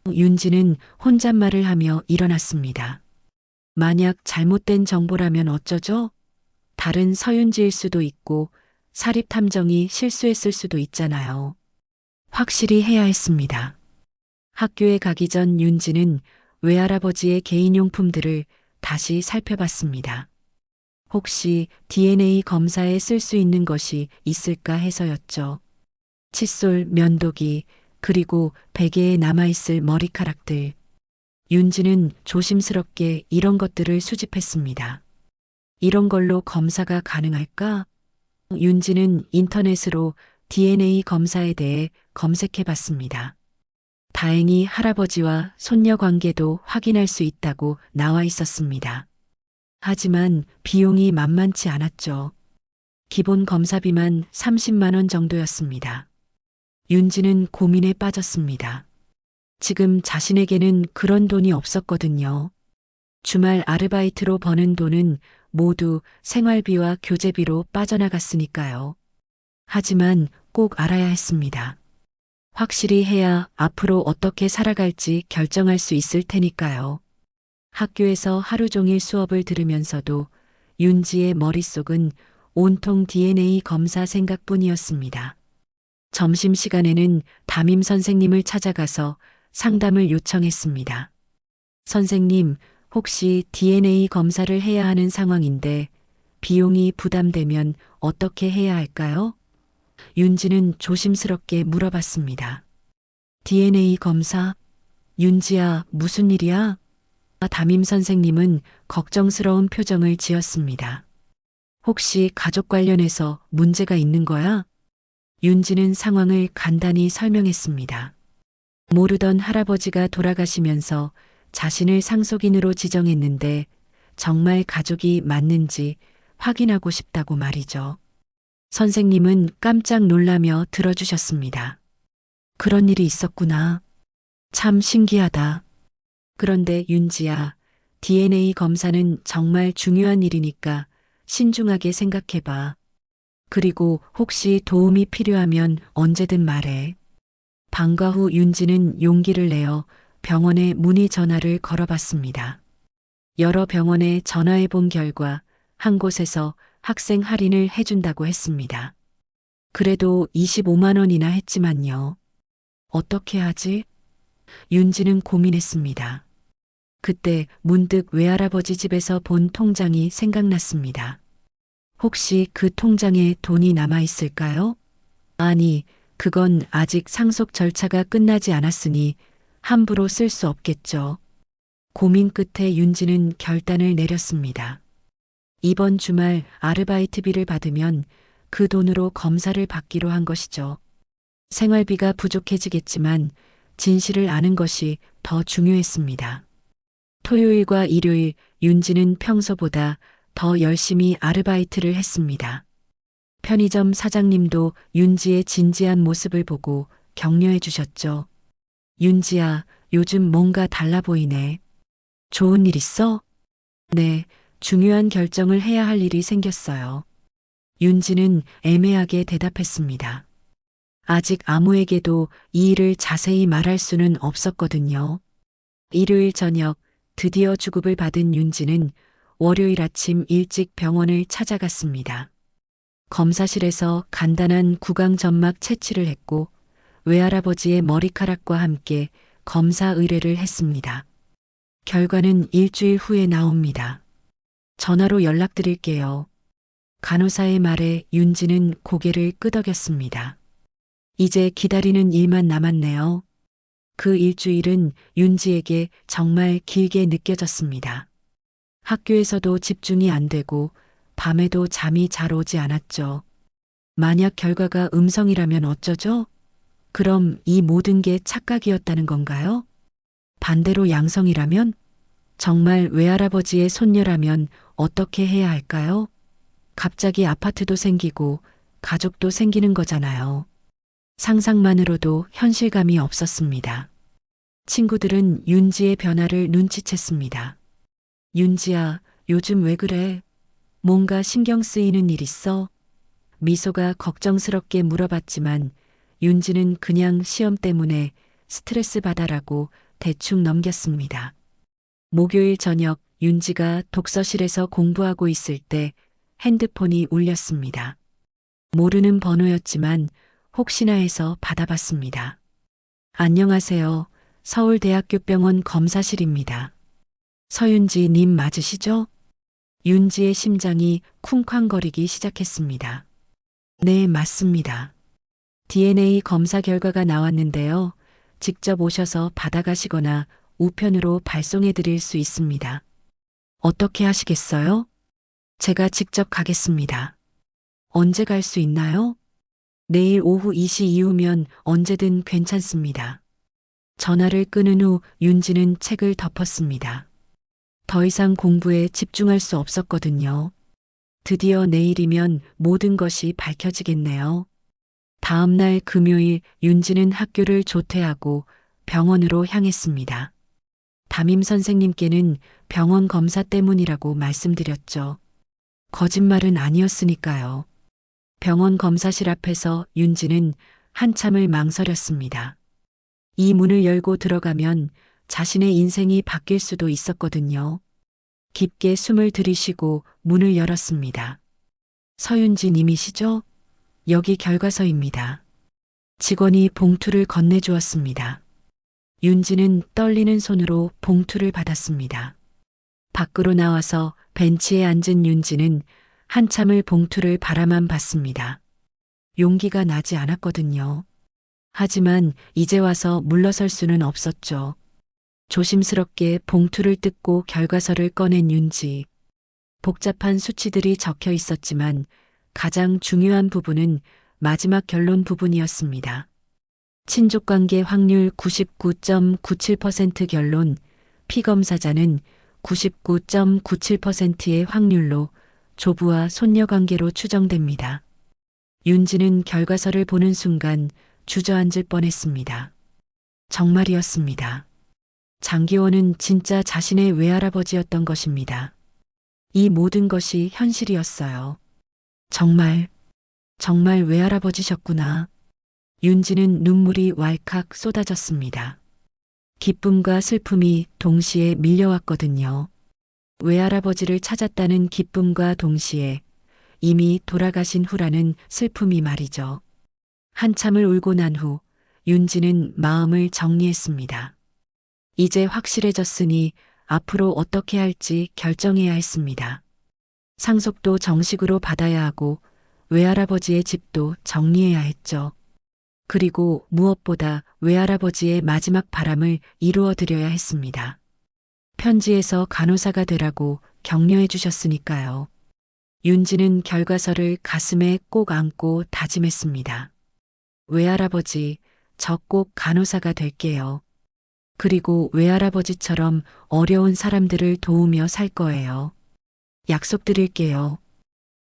윤지는 혼잣말을 하며 일어났습니다. 만약 잘못된 정보라면 어쩌죠? 다른 서윤지일 수도 있고 사립탐정이 실수했을 수도 있잖아요. 확실히 해야 했습니다. 학교에 가기 전 윤지는 외할아버지의 개인용품들을 다시 살펴봤습니다. 혹시 DNA 검사에 쓸 수 있는 것이 있을까 해서였죠. 칫솔, 면도기, 그리고 베개에 남아있을 머리카락들. 윤지는 조심스럽게 이런 것들을 수집했습니다. 이런 걸로 검사가 가능할까? 윤지는 인터넷으로 DNA 검사에 대해 검색해 봤습니다. 다행히 할아버지와 손녀 관계도 확인할 수 있다고 나와 있었습니다. 하지만 비용이 만만치 않았죠. 기본 검사비만 30만 원 정도였습니다. 윤지는 고민에 빠졌습니다. 지금 자신에게는 그런 돈이 없었거든요. 주말 아르바이트로 버는 돈은 모두 생활비와 교재비로 빠져나갔으니까요. 하지만 꼭 알아야 했습니다. 확실히 해야 앞으로 어떻게 살아갈지 결정할 수 있을 테니까요. 학교에서 하루 종일 수업을 들으면서도 윤지의 머릿속은 온통 DNA 검사 생각뿐이었습니다. 점심시간에는 담임 선생님을 찾아가서 상담을 요청했습니다. 선생님, 혹시 DNA 검사를 해야 하는 상황인데 비용이 부담되면 어떻게 해야 할까요? 윤지는 조심스럽게 물어봤습니다. DNA 검사? 윤지야, 무슨 일이야? 담임 선생님은 걱정스러운 표정을 지었습니다. 혹시 가족 관련해서 문제가 있는 거야? 윤지는 상황을 간단히 설명했습니다. 모르던 할아버지가 돌아가시면서 자신을 상속인으로 지정했는데 정말 가족이 맞는지 확인하고 싶다고 말이죠. 선생님은 깜짝 놀라며 들어주셨습니다. 그런 일이 있었구나. 참 신기하다. 그런데 윤지야, DNA 검사는 정말 중요한 일이니까 신중하게 생각해봐. 그리고 혹시 도움이 필요하면 언제든 말해. 방과 후 윤지는 용기를 내어 병원에 문의 전화를 걸어봤습니다. 여러 병원에 전화해 본 결과 한 곳에서 학생 할인을 해준다고 했습니다. 그래도 25만 원이나 했지만요. 어떻게 하지? 윤지는 고민했습니다. 그때 문득 외할아버지 집에서 본 통장이 생각났습니다. 혹시 그 통장에 돈이 남아 있을까요? 아니, 그건 아직 상속 절차가 끝나지 않았으니 함부로 쓸 수 없겠죠. 고민 끝에 윤지는 결단을 내렸습니다. 이번 주말 아르바이트비를 받으면 그 돈으로 검사를 받기로 한 것이죠. 생활비가 부족해지겠지만 진실을 아는 것이 더 중요했습니다. 토요일과 일요일 윤지는 평소보다 더 열심히 아르바이트를 했습니다. 편의점 사장님도 윤지의 진지한 모습을 보고 격려해 주셨죠. 윤지야, 요즘 뭔가 달라 보이네. 좋은 일 있어? 네, 중요한 결정을 해야 할 일이 생겼어요. 윤지는 애매하게 대답했습니다. 아직 아무에게도 이 일을 자세히 말할 수는 없었거든요. 일요일 저녁 드디어 주급을 받은 윤지는 월요일 아침 일찍 병원을 찾아갔습니다. 검사실에서 간단한 구강 점막 채취를 했고 외할아버지의 머리카락과 함께 검사 의뢰를 했습니다. 결과는 일주일 후에 나옵니다. 전화로 연락드릴게요. 간호사의 말에 윤지는 고개를 끄덕였습니다. 이제 기다리는 일만 남았네요. 그 일주일은 윤지에게 정말 길게 느껴졌습니다. 학교에서도 집중이 안 되고 밤에도 잠이 잘 오지 않았죠. 만약 결과가 음성이라면 어쩌죠? 그럼 이 모든 게 착각이었다는 건가요? 반대로 양성이라면? 정말 외할아버지의 손녀라면 어떻게 해야 할까요? 갑자기 아파트도 생기고 가족도 생기는 거잖아요. 상상만으로도 현실감이 없었습니다. 친구들은 윤지의 변화를 눈치챘습니다. 윤지야, 요즘 왜 그래? 뭔가 신경 쓰이는 일 있어? 미소가 걱정스럽게 물어봤지만 윤지는 그냥 시험 때문에 스트레스 받아라고 대충 넘겼습니다. 목요일 저녁 윤지가 독서실에서 공부하고 있을 때 핸드폰이 울렸습니다. 모르는 번호였지만 혹시나 해서 받아봤습니다. 안녕하세요. 서울대학교병원 검사실입니다. 서윤지 님 맞으시죠? 윤지의 심장이 쿵쾅거리기 시작했습니다. 네, 맞습니다. DNA 검사 결과가 나왔는데요. 직접 오셔서 받아가시거나 우편으로 발송해 드릴 수 있습니다. 어떻게 하시겠어요? 제가 직접 가겠습니다. 언제 갈 수 있나요? 내일 오후 2시 이후면 언제든 괜찮습니다. 전화를 끊은 후 윤지는 책을 덮었습니다. 더 이상 공부에 집중할 수 없었거든요. 드디어 내일이면 모든 것이 밝혀지겠네요. 다음 날 금요일 윤지는 학교를 조퇴하고 병원으로 향했습니다. 담임 선생님께는 병원 검사 때문이라고 말씀드렸죠. 거짓말은 아니었으니까요. 병원 검사실 앞에서 윤지는 한참을 망설였습니다. 이 문을 열고 들어가면 자신의 인생이 바뀔 수도 있었거든요. 깊게 숨을 들이쉬고 문을 열었습니다. 서윤지 님이시죠? 여기 결과서입니다. 직원이 봉투를 건네주었습니다. 윤지는 떨리는 손으로 봉투를 받았습니다. 밖으로 나와서 벤치에 앉은 윤지는 한참을 봉투를 바라만 봤습니다. 용기가 나지 않았거든요. 하지만 이제 와서 물러설 수는 없었죠. 조심스럽게 봉투를 뜯고 결과서를 꺼낸 윤지. 복잡한 수치들이 적혀 있었지만 가장 중요한 부분은 마지막 결론 부분이었습니다. 친족관계 확률 99.97% 결론, 피검사자는 99.97%의 확률로 조부와 손녀 관계로 추정됩니다. 윤지는 결과서를 보는 순간 주저앉을 뻔했습니다. 정말이었습니다. 장기원은 진짜 자신의 외할아버지였던 것입니다. 이 모든 것이 현실이었어요. 정말 외할아버지셨구나. 윤지는 눈물이 왈칵 쏟아졌습니다. 기쁨과 슬픔이 동시에 밀려왔거든요. 외할아버지를 찾았다는 기쁨과 동시에 이미 돌아가신 후라는 슬픔이 말이죠. 한참을 울고 난 후 윤지는 마음을 정리했습니다. 이제 확실해졌으니 앞으로 어떻게 할지 결정해야 했습니다. 상속도 정식으로 받아야 하고 외할아버지의 집도 정리해야 했죠. 그리고 무엇보다 외할아버지의 마지막 바람을 이루어 드려야 했습니다. 편지에서 간호사가 되라고 격려해 주셨으니까요. 윤지는 결과서를 가슴에 꼭 안고 다짐했습니다. 외할아버지, 저 꼭 간호사가 될게요. 그리고 외할아버지처럼 어려운 사람들을 도우며 살 거예요. 약속드릴게요.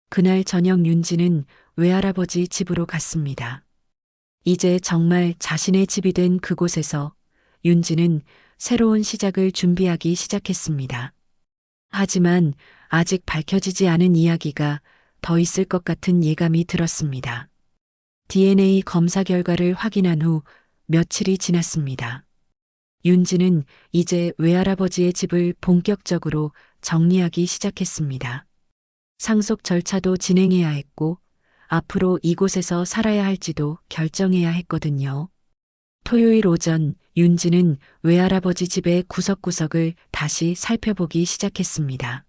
그날 저녁 윤지는 외할아버지 집으로 갔습니다. 이제 정말 자신의 집이 된 그곳에서 윤지는 새로운 시작을 준비하기 시작했습니다. 하지만 아직 밝혀지지 않은 이야기가 더 있을 것 같은 예감이 들었습니다. DNA 검사 결과를 확인한 후 며칠이 지났습니다. 윤지는 이제 외할아버지의 집을 본격적으로 정리하기 시작했습니다. 상속 절차도 진행해야 했고 앞으로 이곳에서 살아야 할지도 결정해야 했거든요. 토요일 오전 윤지는 외할아버지 집의 구석구석을 다시 살펴보기 시작했습니다.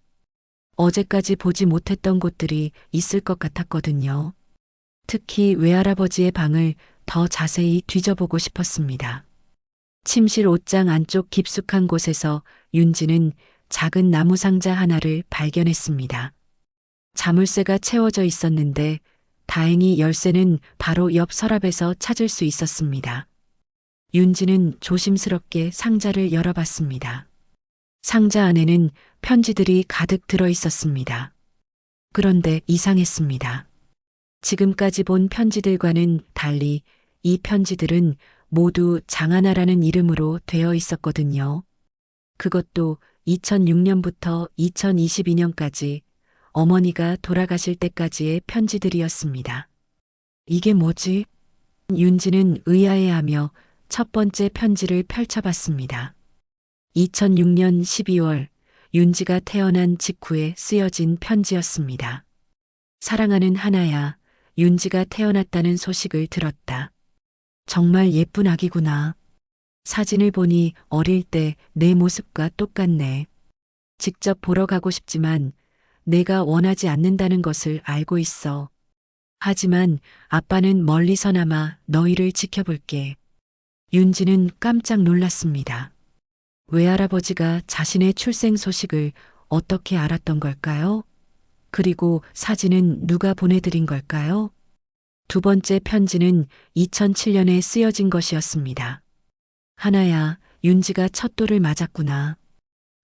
어제까지 보지 못했던 곳들이 있을 것 같았거든요. 특히 외할아버지의 방을 더 자세히 뒤져보고 싶었습니다. 침실 옷장 안쪽 깊숙한 곳에서 윤지는 작은 나무 상자 하나를 발견했습니다. 자물쇠가 채워져 있었는데 다행히 열쇠는 바로 옆 서랍에서 찾을 수 있었습니다. 윤지는 조심스럽게 상자를 열어봤습니다. 상자 안에는 편지들이 가득 들어 있었습니다. 그런데 이상했습니다. 지금까지 본 편지들과는 달리 이 편지들은 모두 장하나라는 이름으로 되어 있었거든요. 그것도 2006년부터 2022년까지 어머니가 돌아가실 때까지의 편지들이었습니다. 이게 뭐지? 윤지는 의아해하며 첫 번째 편지를 펼쳐봤습니다. 2006년 12월 윤지가 태어난 직후에 쓰여진 편지였습니다. 사랑하는 하나야, 윤지가 태어났다는 소식을 들었다. 정말 예쁜 아기구나. 사진을 보니 어릴 때 내 모습과 똑같네. 직접 보러 가고 싶지만 내가 원하지 않는다는 것을 알고 있어. 하지만 아빠는 멀리서나마 너희를 지켜볼게. 윤지는 깜짝 놀랐습니다. 외할아버지가 자신의 출생 소식을 어떻게 알았던 걸까요? 그리고 사진은 누가 보내드린 걸까요? 두 번째 편지는 2007년에 쓰여진 것이었습니다. 하나야, 윤지가 첫 돌을 맞았구나.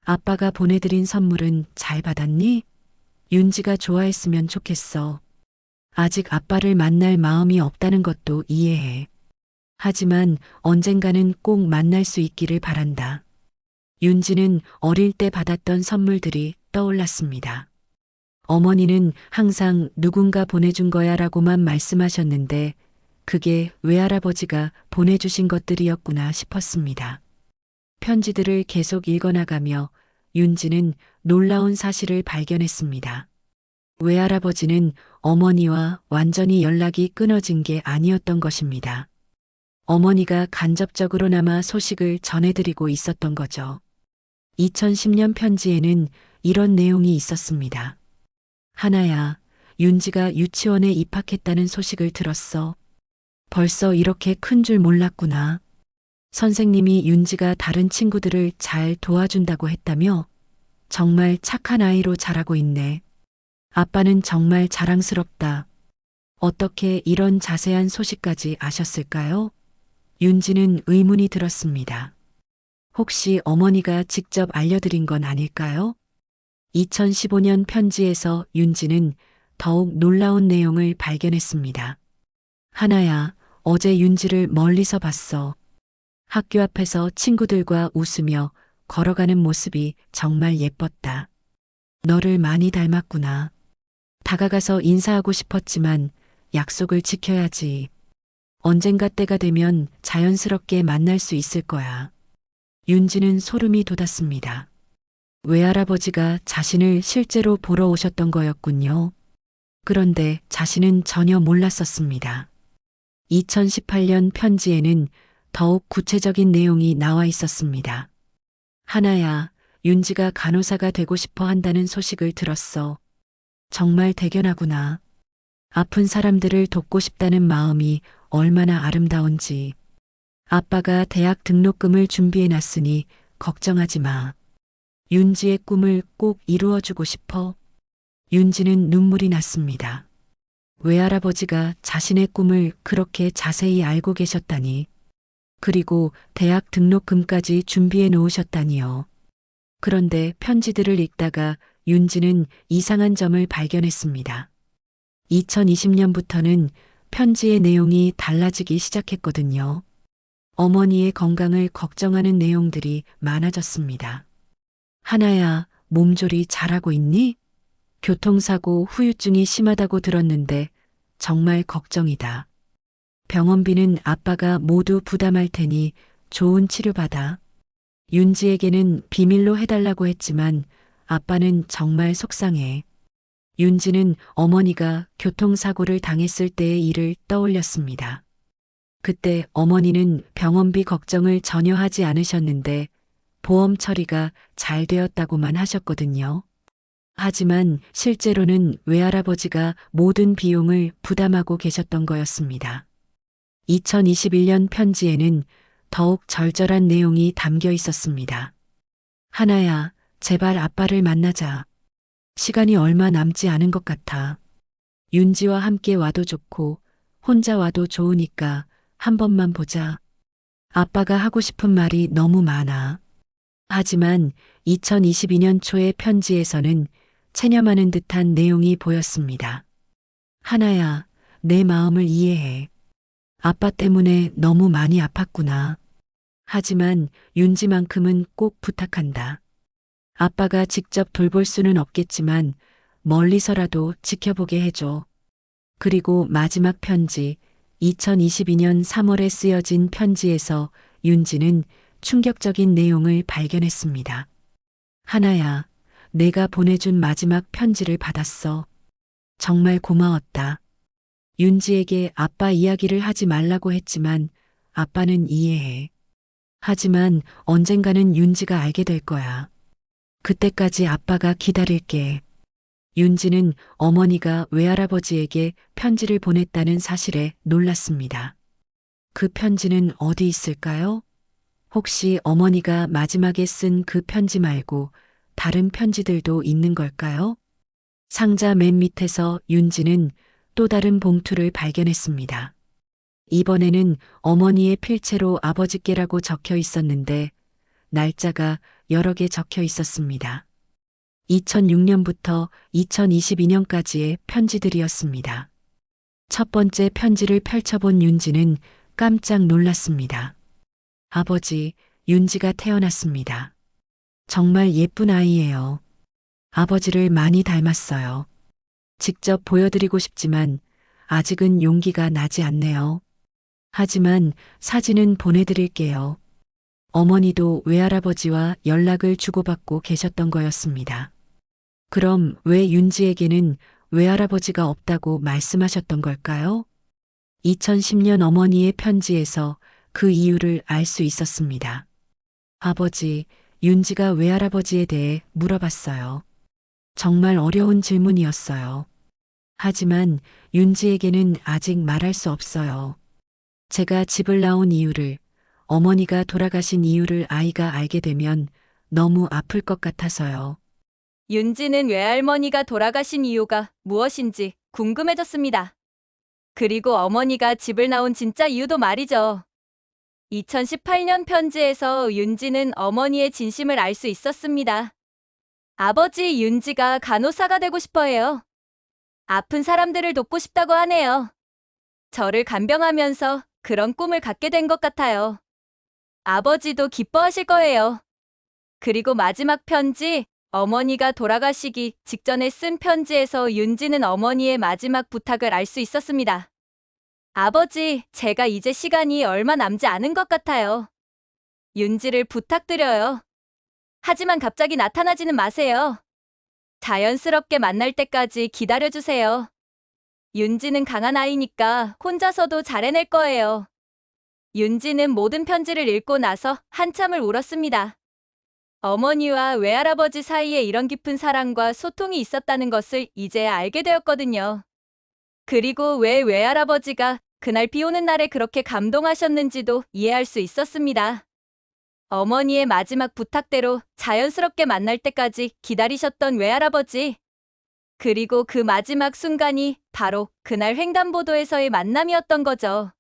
아빠가 보내드린 선물은 잘 받았니? 윤지가 좋아했으면 좋겠어. 아직 아빠를 만날 마음이 없다는 것도 이해해. 하지만 언젠가는 꼭 만날 수 있기를 바란다. 윤지는 어릴 때 받았던 선물들이 떠올랐습니다. 어머니는 항상 누군가 보내준 거야 라고만 말씀하셨는데 그게 외할아버지가 보내주신 것들이었구나 싶었습니다. 편지들을 계속 읽어나가며 윤지는 놀라운 사실을 발견했습니다. 외할아버지는 어머니와 완전히 연락이 끊어진 게 아니었던 것입니다. 어머니가 간접적으로나마 소식을 전해드리고 있었던 거죠. 2010년 편지에는 이런 내용이 있었습니다. 하나야, 윤지가 유치원에 입학했다는 소식을 들었어. 벌써 이렇게 큰 줄 몰랐구나. 선생님이 윤지가 다른 친구들을 잘 도와준다고 했다며? 정말 착한 아이로 자라고 있네. 아빠는 정말 자랑스럽다. 어떻게 이런 자세한 소식까지 아셨을까요? 윤지는 의문이 들었습니다. 혹시 어머니가 직접 알려드린 건 아닐까요? 2015년 편지에서 윤지는 더욱 놀라운 내용을 발견했습니다. 하나야, 어제 윤지를 멀리서 봤어. 학교 앞에서 친구들과 웃으며 걸어가는 모습이 정말 예뻤다. 너를 많이 닮았구나. 다가가서 인사하고 싶었지만 약속을 지켜야지. 언젠가 때가 되면 자연스럽게 만날 수 있을 거야. 윤지는 소름이 돋았습니다. 외할아버지가 자신을 실제로 보러 오셨던 거였군요. 그런데 자신은 전혀 몰랐었습니다. 2018년 편지에는 더욱 구체적인 내용이 나와 있었습니다. 하나야, 윤지가 간호사가 되고 싶어 한다는 소식을 들었어. 정말 대견하구나. 아픈 사람들을 돕고 싶다는 마음이 얼마나 아름다운지. 아빠가 대학 등록금을 준비해 놨으니 걱정하지 마. 윤지의 꿈을 꼭 이루어주고 싶어. 윤지는 눈물이 났습니다. 외할아버지가 자신의 꿈을 그렇게 자세히 알고 계셨다니. 그리고 대학 등록금까지 준비해 놓으셨다니요. 그런데 편지들을 읽다가 윤지는 이상한 점을 발견했습니다. 2020년부터는 편지의 내용이 달라지기 시작했거든요. 어머니의 건강을 걱정하는 내용들이 많아졌습니다. 하나야, 몸조리 잘하고 있니? 교통사고 후유증이 심하다고 들었는데 정말 걱정이다. 병원비는 아빠가 모두 부담할 테니 좋은 치료받아. 윤지에게는 비밀로 해달라고 했지만 아빠는 정말 속상해. 윤지는 어머니가 교통사고를 당했을 때의 일을 떠올렸습니다. 그때 어머니는 병원비 걱정을 전혀 하지 않으셨는데 보험 처리가 잘 되었다고만 하셨거든요. 하지만 실제로는 외할아버지가 모든 비용을 부담하고 계셨던 거였습니다. 2021년 편지에는 더욱 절절한 내용이 담겨 있었습니다. 하나야, 제발 아빠를 만나자. 시간이 얼마 남지 않은 것 같아. 윤지와 함께 와도 좋고 혼자 와도 좋으니까 한 번만 보자. 아빠가 하고 싶은 말이 너무 많아. 하지만 2022년 초의 편지에서는 체념하는 듯한 내용이 보였습니다. 하나야, 내 마음을 이해해. 아빠 때문에 너무 많이 아팠구나. 하지만 윤지만큼은 꼭 부탁한다. 아빠가 직접 돌볼 수는 없겠지만 멀리서라도 지켜보게 해줘. 그리고 마지막 편지, 2022년 3월에 쓰여진 편지에서 윤지는 충격적인 내용을 발견했습니다. 하나야, 내가 보내준 마지막 편지를 받았어. 정말 고마웠다. 윤지에게 아빠 이야기를 하지 말라고 했지만 아빠는 이해해. 하지만 언젠가는 윤지가 알게 될 거야. 그때까지 아빠가 기다릴게. 윤지는 어머니가 외할아버지에게 편지를 보냈다는 사실에 놀랐습니다. 그 편지는 어디 있을까요? 혹시 어머니가 마지막에 쓴 그 편지 말고 다른 편지들도 있는 걸까요? 상자 맨 밑에서 윤지는 또 다른 봉투를 발견했습니다. 이번에는 어머니의 필체로 아버지께라고 적혀 있었는데 날짜가 여러 개 적혀 있었습니다. 2006년부터 2022년까지의 편지들이었습니다. 첫 번째 편지를 펼쳐본 윤지는 깜짝 놀랐습니다. 아버지, 윤지가 태어났습니다. 정말 예쁜 아이예요. 아버지를 많이 닮았어요. 직접 보여드리고 싶지만 아직은 용기가 나지 않네요. 하지만 사진은 보내드릴게요. 어머니도 외할아버지와 연락을 주고받고 계셨던 거였습니다. 그럼 왜 윤지에게는 외할아버지가 없다고 말씀하셨던 걸까요? 2010년 어머니의 편지에서 그 이유를 알 수 있었습니다. 아버지, 윤지가 외할아버지에 대해 물어봤어요. 정말 어려운 질문이었어요. 하지만 윤지에게는 아직 말할 수 없어요. 제가 집을 나온 이유를, 어머니가 돌아가신 이유를 아이가 알게 되면 너무 아플 것 같아서요. 윤지는 외할머니가 돌아가신 이유가 무엇인지 궁금해졌습니다. 그리고 어머니가 집을 나온 진짜 이유도 말이죠. 2018년 편지에서 윤지는 어머니의 진심을 알 수 있었습니다. 아버지 윤지가 간호사가 되고 싶어 해요. 아픈 사람들을 돕고 싶다고 하네요. 저를 간병하면서 그런 꿈을 갖게 된 것 같아요. 아버지도 기뻐하실 거예요. 그리고 마지막 편지, 어머니가 돌아가시기 직전에 쓴 편지에서 윤지는 어머니의 마지막 부탁을 알 수 있었습니다. 아버지, 제가 이제 시간이 얼마 남지 않은 것 같아요. 윤지를 부탁드려요. 하지만 갑자기 나타나지는 마세요. 자연스럽게 만날 때까지 기다려주세요. 윤지는 강한 아이니까 혼자서도 잘 해낼 거예요. 윤지는 모든 편지를 읽고 나서 한참을 울었습니다. 어머니와 외할아버지 사이에 이런 깊은 사랑과 소통이 있었다는 것을 이제야 알게 되었거든요. 그리고 왜 외할아버지가 그날 비 오는 날에 그렇게 감동하셨는지도 이해할 수 있었습니다. 어머니의 마지막 부탁대로 자연스럽게 만날 때까지 기다리셨던 외할아버지. 그리고 그 마지막 순간이 바로 그날 횡단보도에서의 만남이었던 거죠.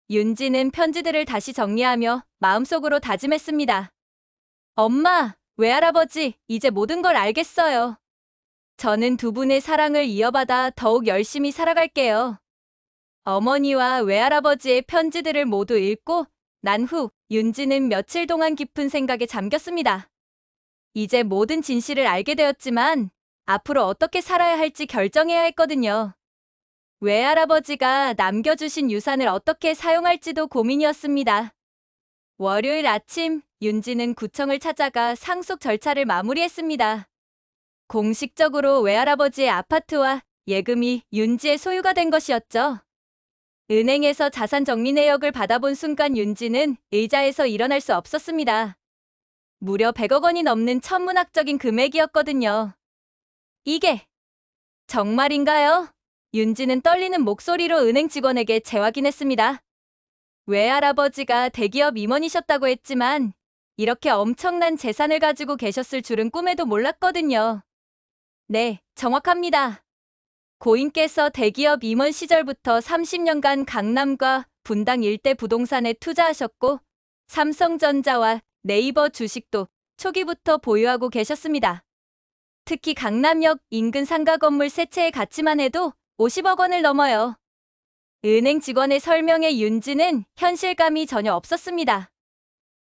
윤지는 편지들을 다시 정리하며 마음속으로 다짐했습니다. 엄마, 외할아버지, 이제 모든 걸 알겠어요. 저는 두 분의 사랑을 이어받아 더욱 열심히 살아갈게요. 어머니와 외할아버지의 편지들을 모두 읽고 난 후 윤지는 며칠 동안 깊은 생각에 잠겼습니다. 이제 모든 진실을 알게 되었지만 앞으로 어떻게 살아야 할지 결정해야 했거든요. 외할아버지가 남겨주신 유산을 어떻게 사용할지도 고민이었습니다. 월요일 아침, 윤지는 구청을 찾아가 상속 절차를 마무리했습니다. 공식적으로 외할아버지의 아파트와 예금이 윤지의 소유가 된 것이었죠. 은행에서 자산 정리 내역을 받아본 순간 윤지는 의자에서 일어날 수 없었습니다. 무려 100억 원이 넘는 천문학적인 금액이었거든요. 이게 정말인가요? 윤지는 떨리는 목소리로 은행 직원에게 재확인했습니다. 외할아버지가 대기업 임원이셨다고 했지만 이렇게 엄청난 재산을 가지고 계셨을 줄은 꿈에도 몰랐거든요. 네, 정확합니다. 고인께서 대기업 임원 시절부터 30년간 강남과 분당 일대 부동산에 투자하셨고 삼성전자와 네이버 주식도 초기부터 보유하고 계셨습니다. 특히 강남역 인근 상가 건물 세 채의 가치만 해도 50억 원을 넘어요. 은행 직원의 설명에 윤지는 현실감이 전혀 없었습니다.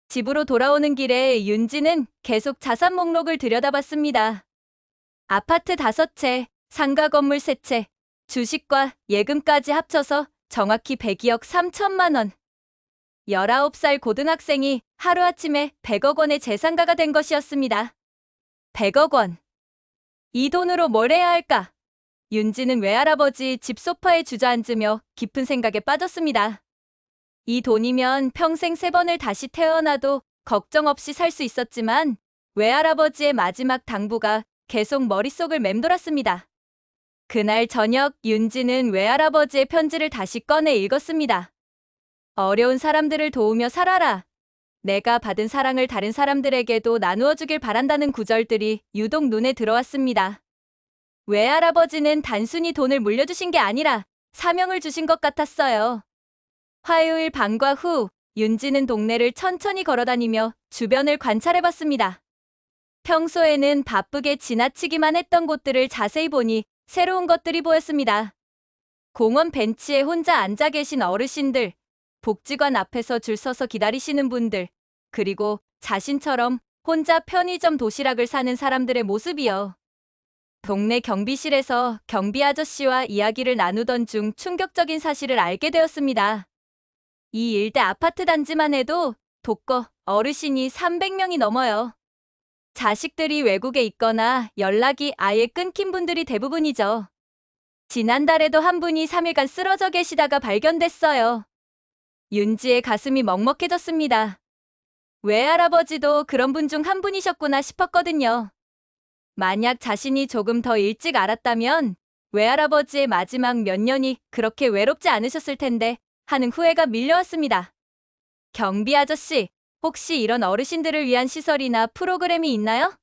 집으로 돌아오는 길에 윤지는 계속 자산 목록을 들여다봤습니다. 아파트 5채, 상가 건물 3채, 주식과 예금까지 합쳐서 정확히 102억 3천만 원. 19살 고등학생이 하루아침에 100억 원의 재산가가 된 것이었습니다. 100억 원. 이 돈으로 뭘 해야 할까? 윤지는 외할아버지 집 소파에 주저앉으며 깊은 생각에 빠졌습니다. 이 돈이면 평생 3번을 다시 태어나도 걱정 없이 살 수 있었지만 외할아버지의 마지막 당부가 계속 머릿속을 맴돌았습니다. 그날 저녁 윤지는 외할아버지의 편지를 다시 꺼내 읽었습니다. 어려운 사람들을 도우며 살아라. 내가 받은 사랑을 다른 사람들에게도 나누어 주길 바란다는 구절들이 유독 눈에 들어왔습니다. 외할아버지는 단순히 돈을 물려주신 게 아니라 사명을 주신 것 같았어요. 화요일 밤과 후 윤지는 동네를 천천히 걸어다니며 주변을 관찰해봤습니다. 평소에는 바쁘게 지나치기만 했던 곳들을 자세히 보니 새로운 것들이 보였습니다. 공원 벤치에 혼자 앉아 계신 어르신들, 복지관 앞에서 줄 서서 기다리시는 분들, 그리고 자신처럼 혼자 편의점 도시락을 사는 사람들의 모습이요. 동네 경비실에서 경비 아저씨와 이야기를 나누던 중 충격적인 사실을 알게 되었습니다. 이 일대 아파트 단지만 해도 독거, 어르신이 300명이 넘어요. 자식들이 외국에 있거나 연락이 아예 끊긴 분들이 대부분이죠. 지난달에도 한 분이 3일간 쓰러져 계시다가 발견됐어요. 윤지의 가슴이 먹먹해졌습니다. 외할아버지도 그런 분 중 한 분이셨구나 싶었거든요. 만약 자신이 조금 더 일찍 알았다면 외할아버지의 마지막 몇 년이 그렇게 외롭지 않으셨을 텐데 하는 후회가 밀려왔습니다. 경비 아저씨, 혹시 이런 어르신들을 위한 시설이나 프로그램이 있나요?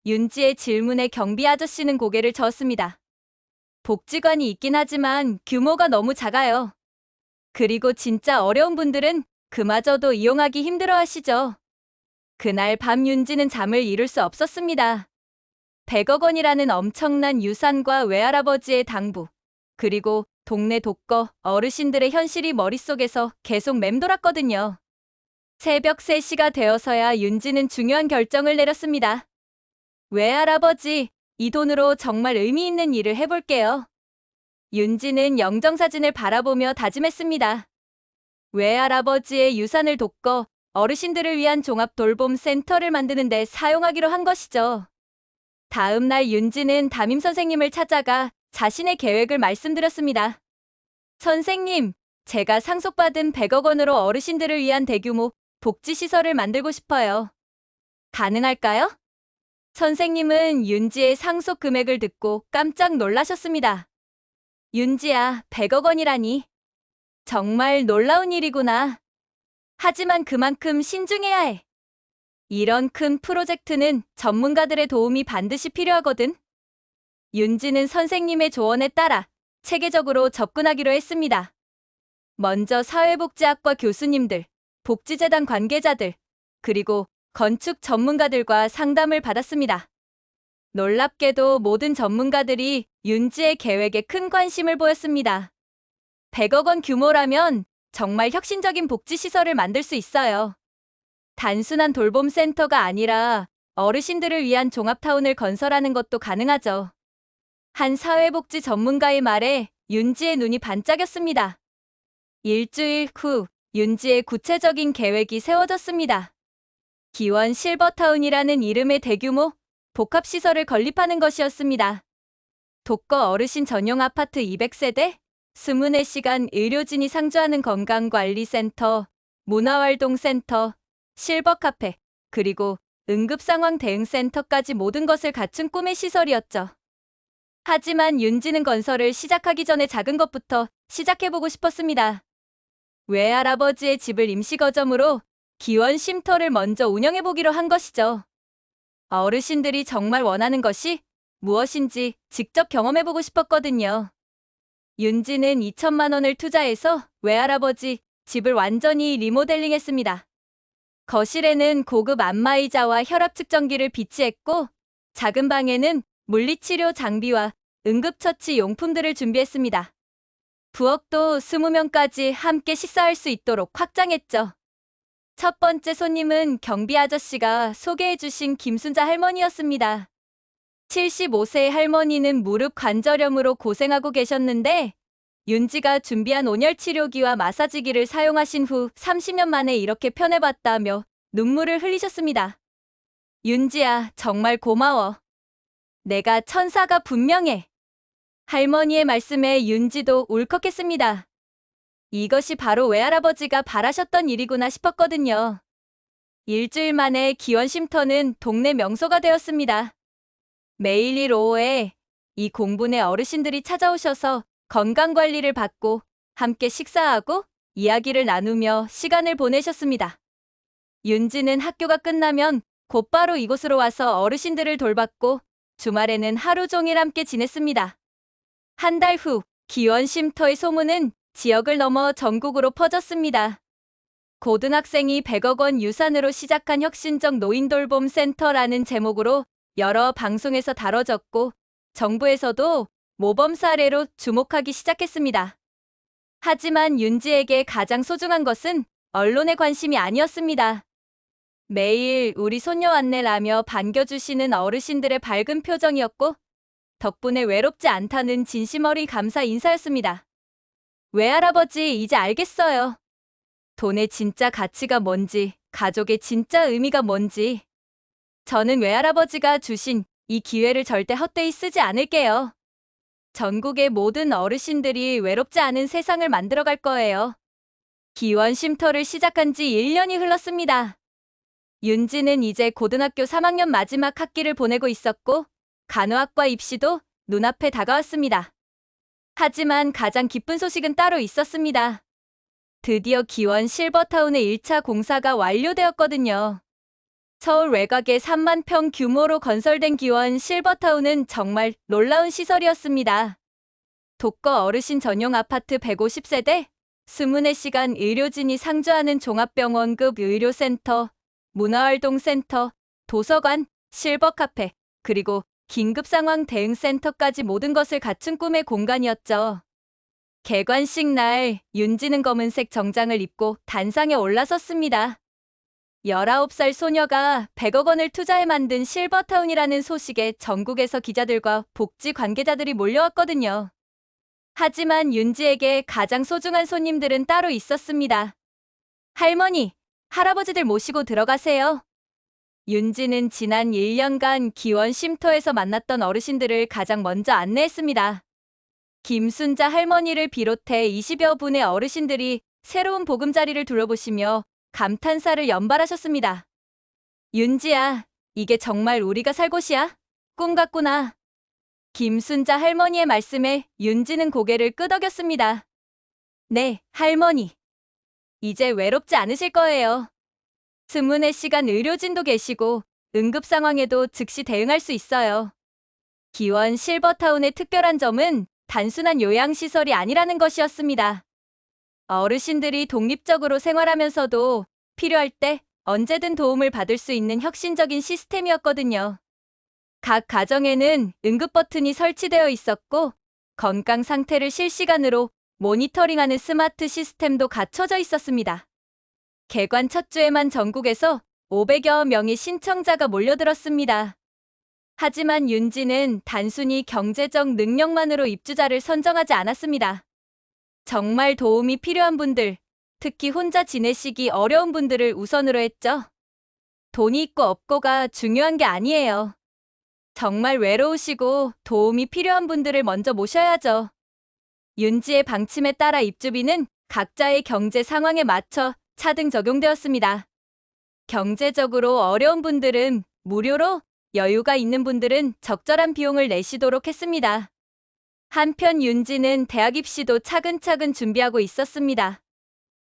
윤지의 질문에 경비 아저씨는 고개를 저었습니다. 복지관이 있긴 하지만 규모가 너무 작아요. 그리고 진짜 어려운 분들은 그마저도 이용하기 힘들어 하시죠. 그날 밤 윤지는 잠을 이룰 수 없었습니다. 100억 원이라는 엄청난 유산과 외할아버지의 당부, 그리고 동네 독거 어르신들의 현실이 머릿속에서 계속 맴돌았거든요. 새벽 3시가 되어서야 윤지는 중요한 결정을 내렸습니다. 외할아버지, 이 돈으로 정말 의미 있는 일을 해볼게요. 윤지는 영정사진을 바라보며 다짐했습니다. 외할아버지의 유산을 돕고 어르신들을 위한 종합 돌봄 센터를 만드는 데 사용하기로 한 것이죠. 다음 날 윤지는 담임 선생님을 찾아가 자신의 계획을 말씀드렸습니다. 선생님, 제가 상속받은 100억 원으로 어르신들을 위한 대규모 복지시설을 만들고 싶어요. 가능할까요? 선생님은 윤지의 상속 금액을 듣고 깜짝 놀라셨습니다. 윤지야, 100억 원이라니. 정말 놀라운 일이구나. 하지만 그만큼 신중해야 해. 이런 큰 프로젝트는 전문가들의 도움이 반드시 필요하거든. 윤지는 선생님의 조언에 따라 체계적으로 접근하기로 했습니다. 먼저 사회복지학과 교수님들, 복지재단 관계자들, 그리고 건축 전문가들과 상담을 받았습니다. 놀랍게도 모든 전문가들이 윤지의 계획에 큰 관심을 보였습니다. 100억 원 규모라면 정말 혁신적인 복지시설을 만들 수 있어요. 단순한 돌봄센터가 아니라 어르신들을 위한 종합타운을 건설하는 것도 가능하죠. 한 사회복지 전문가의 말에 윤지의 눈이 반짝였습니다. 일주일 후 윤지의 구체적인 계획이 세워졌습니다. 기원 실버타운이라는 이름의 대규모 복합시설을 건립하는 것이었습니다. 독거 어르신 전용 아파트 200세대, 24시간 의료진이 상주하는 건강관리센터, 문화활동센터, 실버카페, 그리고 응급상황 대응센터까지 모든 것을 갖춘 꿈의 시설이었죠. 하지만 윤지는 건설을 시작하기 전에 작은 것부터 시작해보고 싶었습니다. 외할아버지의 집을 임시거점으로 기원 쉼터를 먼저 운영해보기로 한 것이죠. 어르신들이 정말 원하는 것이 무엇인지 직접 경험해보고 싶었거든요. 윤지는 2천만 원을 투자해서 외할아버지 집을 완전히 리모델링했습니다. 거실에는 고급 안마의자와 혈압 측정기를 비치했고 작은 방에는 물리치료 장비와 응급처치 용품들을 준비했습니다. 부엌도 20명까지 함께 식사할 수 있도록 확장했죠. 첫 번째 손님은 경비 아저씨가 소개해주신 김순자 할머니였습니다. 75세의 할머니는 무릎 관절염으로 고생하고 계셨는데 윤지가 준비한 온열 치료기와 마사지기를 사용하신 후 30년 만에 이렇게 편해봤다며 눈물을 흘리셨습니다. 윤지야, 정말 고마워. 내가 천사가 분명해. 할머니의 말씀에 윤지도 울컥했습니다. 이것이 바로 외할아버지가 바라셨던 일이구나 싶었거든요. 일주일 만에 기원 쉼터는 동네 명소가 되었습니다. 매일 오후에 이 공분의 어르신들이 찾아오셔서 건강관리를 받고 함께 식사하고 이야기를 나누며 시간을 보내셨습니다. 윤지는 학교가 끝나면 곧바로 이곳으로 와서 어르신들을 돌봤고 주말에는 하루 종일 함께 지냈습니다. 한 달 후 기원 쉼터의 소문은 지역을 넘어 전국으로 퍼졌습니다. 고등학생이 100억 원 유산으로 시작한 혁신적 노인돌봄 센터라는 제목으로 여러 방송에서 다뤄졌고 정부에서도 모범 사례로 주목하기 시작했습니다. 하지만 윤지에게 가장 소중한 것은 언론의 관심이 아니었습니다. 매일 우리 손녀 왔네라며 반겨주시는 어르신들의 밝은 표정이었고 덕분에 외롭지 않다는 진심 어린 감사 인사였습니다. 외할아버지, 이제 알겠어요. 돈의 진짜 가치가 뭔지 가족의 진짜 의미가 뭔지. 저는 외할아버지가 주신 이 기회를 절대 헛되이 쓰지 않을게요. 전국의 모든 어르신들이 외롭지 않은 세상을 만들어갈 거예요. 기원 쉼터를 시작한 지 1년이 흘렀습니다. 윤지는 이제 고등학교 3학년 마지막 학기를 보내고 있었고, 간호학과 입시도 눈앞에 다가왔습니다. 하지만 가장 기쁜 소식은 따로 있었습니다. 드디어 기원 실버타운의 1차 공사가 완료되었거든요. 서울 외곽에 3만 평 규모로 건설된 기원 실버타운은 정말 놀라운 시설이었습니다. 독거 어르신 전용 아파트 150세대, 24시간 의료진이 상주하는 종합병원급 의료센터, 문화활동센터, 도서관, 실버카페, 그리고 긴급상황 대응센터까지 모든 것을 갖춘 꿈의 공간이었죠. 개관식 날 윤지는 검은색 정장을 입고 단상에 올라섰습니다. 19살 소녀가 100억 원을 투자해 만든 실버타운이라는 소식에 전국에서 기자들과 복지 관계자들이 몰려왔거든요. 하지만 윤지에게 가장 소중한 손님들은 따로 있었습니다. 할머니, 할아버지들 모시고 들어가세요. 윤지는 지난 1년간 기원 쉼터에서 만났던 어르신들을 가장 먼저 안내했습니다. 김순자 할머니를 비롯해 20여 분의 어르신들이 새로운 보금자리를 둘러보시며 감탄사를 연발하셨습니다. 윤지야, 이게 정말 우리가 살 곳이야? 꿈 같구나. 김순자 할머니의 말씀에 윤지는 고개를 끄덕였습니다. 네, 할머니. 이제 외롭지 않으실 거예요. 24시간 의료진도 계시고 응급 상황에도 즉시 대응할 수 있어요. 기원 실버타운의 특별한 점은 단순한 요양시설이 아니라는 것이었습니다. 어르신들이 독립적으로 생활하면서도 필요할 때 언제든 도움을 받을 수 있는 혁신적인 시스템이었거든요. 각 가정에는 응급 버튼이 설치되어 있었고 건강 상태를 실시간으로 모니터링하는 스마트 시스템도 갖춰져 있었습니다. 개관 첫 주에만 전국에서 500여 명의 신청자가 몰려들었습니다. 하지만 윤지는 단순히 경제적 능력만으로 입주자를 선정하지 않았습니다. 정말 도움이 필요한 분들, 특히 혼자 지내시기 어려운 분들을 우선으로 했죠. 돈이 있고 없고가 중요한 게 아니에요. 정말 외로우시고 도움이 필요한 분들을 먼저 모셔야죠. 윤지의 방침에 따라 입주비는 각자의 경제 상황에 맞춰 차등 적용되었습니다. 경제적으로 어려운 분들은 무료로, 여유가 있는 분들은 적절한 비용을 내시도록 했습니다. 한편 윤지는 대학 입시도 차근차근 준비하고 있었습니다.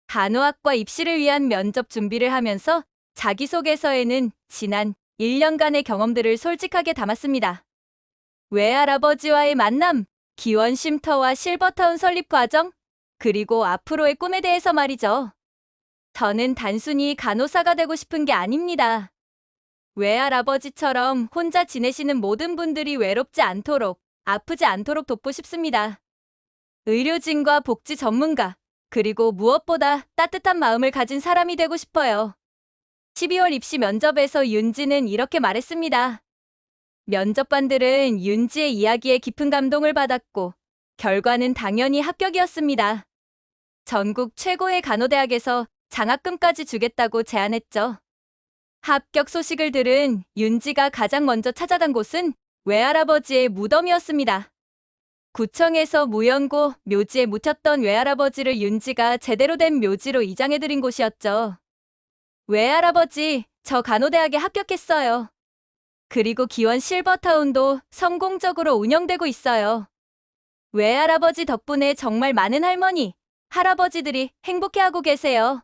간호학과 입시를 위한 면접 준비를 하면서 자기소개서에는 지난 1년간의 경험들을 솔직하게 담았습니다. 외할아버지와의 만남, 기원 쉼터와 실버타운 설립 과정, 그리고 앞으로의 꿈에 대해서 말이죠. 저는 단순히 간호사가 되고 싶은 게 아닙니다. 외할아버지처럼 혼자 지내시는 모든 분들이 외롭지 않도록, 아프지 않도록 돕고 싶습니다. 의료진과 복지 전문가, 그리고 무엇보다 따뜻한 마음을 가진 사람이 되고 싶어요. 12월 입시 면접에서 윤지는 이렇게 말했습니다. 면접관들은 윤지의 이야기에 깊은 감동을 받았고, 결과는 당연히 합격이었습니다. 전국 최고의 간호대학에서 장학금까지 주겠다고 제안했죠. 합격 소식을 들은 윤지가 가장 먼저 찾아간 곳은 외할아버지의 무덤이었습니다. 구청에서 무연고 묘지에 묻혔던 외할아버지를 윤지가 제대로 된 묘지로 이장해드린 곳이었죠. 외할아버지, 저 간호대학에 합격했어요. 그리고 기원 실버타운도 성공적으로 운영되고 있어요. 외할아버지 덕분에 정말 많은 할머니, 할아버지들이 행복해하고 계세요.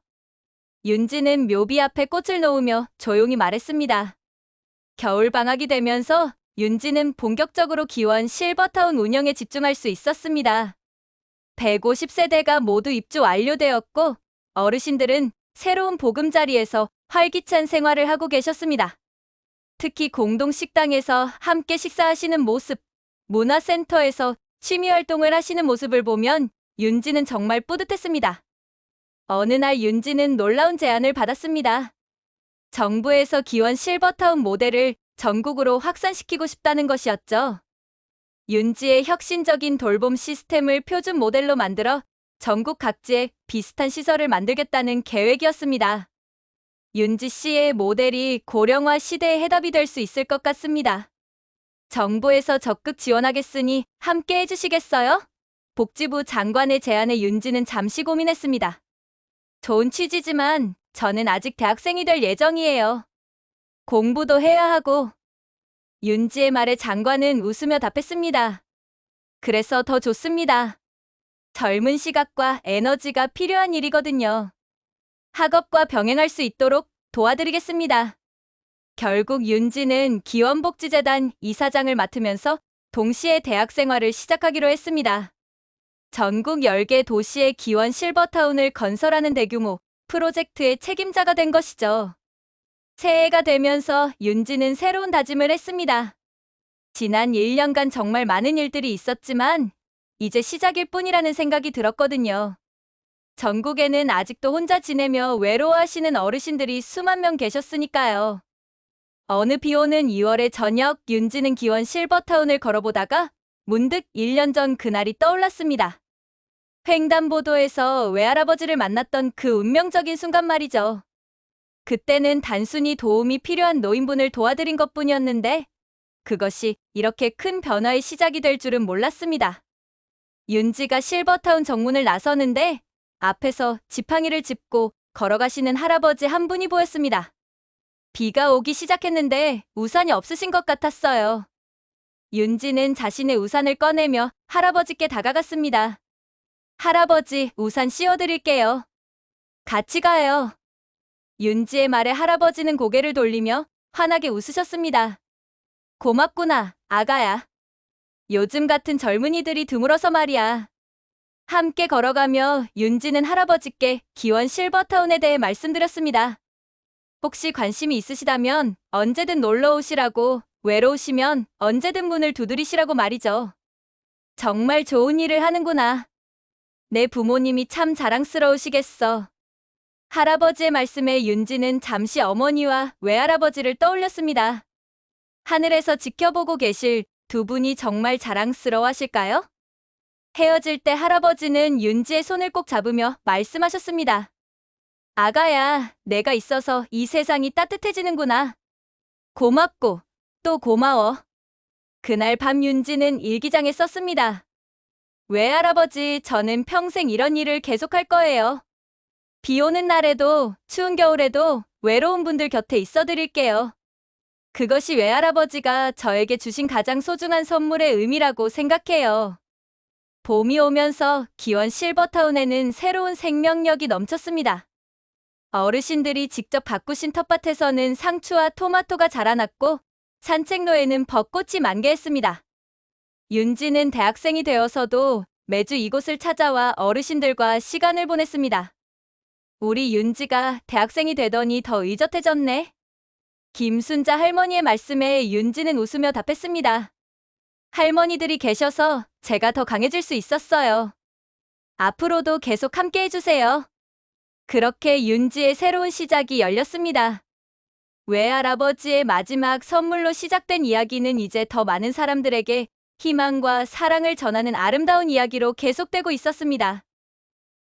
윤지는 묘비 앞에 꽃을 놓으며 조용히 말했습니다. 겨울방학이 되면서 윤지는 본격적으로 기원 실버타운 운영에 집중할 수 있었습니다. 150세대가 모두 입주 완료되었고 어르신들은 새로운 보금자리에서 활기찬 생활을 하고 계셨습니다. 특히 공동식당에서 함께 식사하시는 모습, 문화센터에서 취미활동을 하시는 모습을 보면 윤지는 정말 뿌듯했습니다. 어느 날 윤지는 놀라운 제안을 받았습니다. 정부에서 기원 실버타운 모델을 전국으로 확산시키고 싶다는 것이었죠. 윤지의 혁신적인 돌봄 시스템을 표준 모델로 만들어 전국 각지에 비슷한 시설을 만들겠다는 계획이었습니다. 윤지 씨의 모델이 고령화 시대의 해답이 될 수 있을 것 같습니다. 정부에서 적극 지원하겠으니 함께 해주시겠어요? 복지부 장관의 제안에 윤지는 잠시 고민했습니다. 좋은 취지지만 저는 아직 대학생이 될 예정이에요. 공부도 해야 하고. 윤지의 말에 장관은 웃으며 답했습니다. 그래서 더 좋습니다. 젊은 시각과 에너지가 필요한 일이거든요. 학업과 병행할 수 있도록 도와드리겠습니다. 결국 윤지는 기원복지재단 이사장을 맡으면서 동시에 대학 생활을 시작하기로 했습니다. 전국 10개 도시의 기원 실버타운을 건설하는 대규모 프로젝트의 책임자가 된 것이죠. 새해가 되면서 윤지는 새로운 다짐을 했습니다. 지난 1년간 정말 많은 일들이 있었지만 이제 시작일 뿐이라는 생각이 들었거든요. 전국에는 아직도 혼자 지내며 외로워하시는 어르신들이 수만 명 계셨으니까요. 어느 비 오는 2월의 저녁 윤지는 기원 실버타운을 걸어보다가 문득 1년 전 그날이 떠올랐습니다. 횡단보도에서 외할아버지를 만났던 그 운명적인 순간 말이죠. 그때는 단순히 도움이 필요한 노인분을 도와드린 것뿐이었는데 그것이 이렇게 큰 변화의 시작이 될 줄은 몰랐습니다. 윤지가 실버타운 정문을 나서는데 앞에서 지팡이를 짚고 걸어가시는 할아버지 한 분이 보였습니다. 비가 오기 시작했는데 우산이 없으신 것 같았어요. 윤지는 자신의 우산을 꺼내며 할아버지께 다가갔습니다. 할아버지, 우산 씌워드릴게요. 같이 가요. 윤지의 말에 할아버지는 고개를 돌리며 환하게 웃으셨습니다. 고맙구나, 아가야. 요즘 같은 젊은이들이 드물어서 말이야. 함께 걸어가며 윤지는 할아버지께 기원 실버타운에 대해 말씀드렸습니다. 혹시 관심이 있으시다면 언제든 놀러 오시라고, 외로우시면 언제든 문을 두드리시라고 말이죠. 정말 좋은 일을 하는구나. 내 부모님이 참 자랑스러우시겠어. 할아버지의 말씀에 윤지는 잠시 어머니와 외할아버지를 떠올렸습니다. 하늘에서 지켜보고 계실 두 분이 정말 자랑스러워하실까요? 헤어질 때 할아버지는 윤지의 손을 꼭 잡으며 말씀하셨습니다. 아가야, 내가 있어서 이 세상이 따뜻해지는구나. 고맙고 또 고마워. 그날 밤 윤지는 일기장에 썼습니다. 외할아버지, 저는 평생 이런 일을 계속할 거예요. 비 오는 날에도 추운 겨울에도 외로운 분들 곁에 있어 드릴게요. 그것이 외할아버지가 저에게 주신 가장 소중한 선물의 의미라고 생각해요. 봄이 오면서 기원 실버타운에는 새로운 생명력이 넘쳤습니다. 어르신들이 직접 가꾸신 텃밭에서는 상추와 토마토가 자라났고 산책로에는 벚꽃이 만개했습니다. 윤지는 대학생이 되어서도 매주 이곳을 찾아와 어르신들과 시간을 보냈습니다. 우리 윤지가 대학생이 되더니 더 의젓해졌네. 김순자 할머니의 말씀에 윤지는 웃으며 답했습니다. 할머니들이 계셔서 제가 더 강해질 수 있었어요. 앞으로도 계속 함께 해주세요. 그렇게 윤지의 새로운 시작이 열렸습니다. 외할아버지의 마지막 선물로 시작된 이야기는 이제 더 많은 사람들에게 희망과 사랑을 전하는 아름다운 이야기로 계속되고 있었습니다.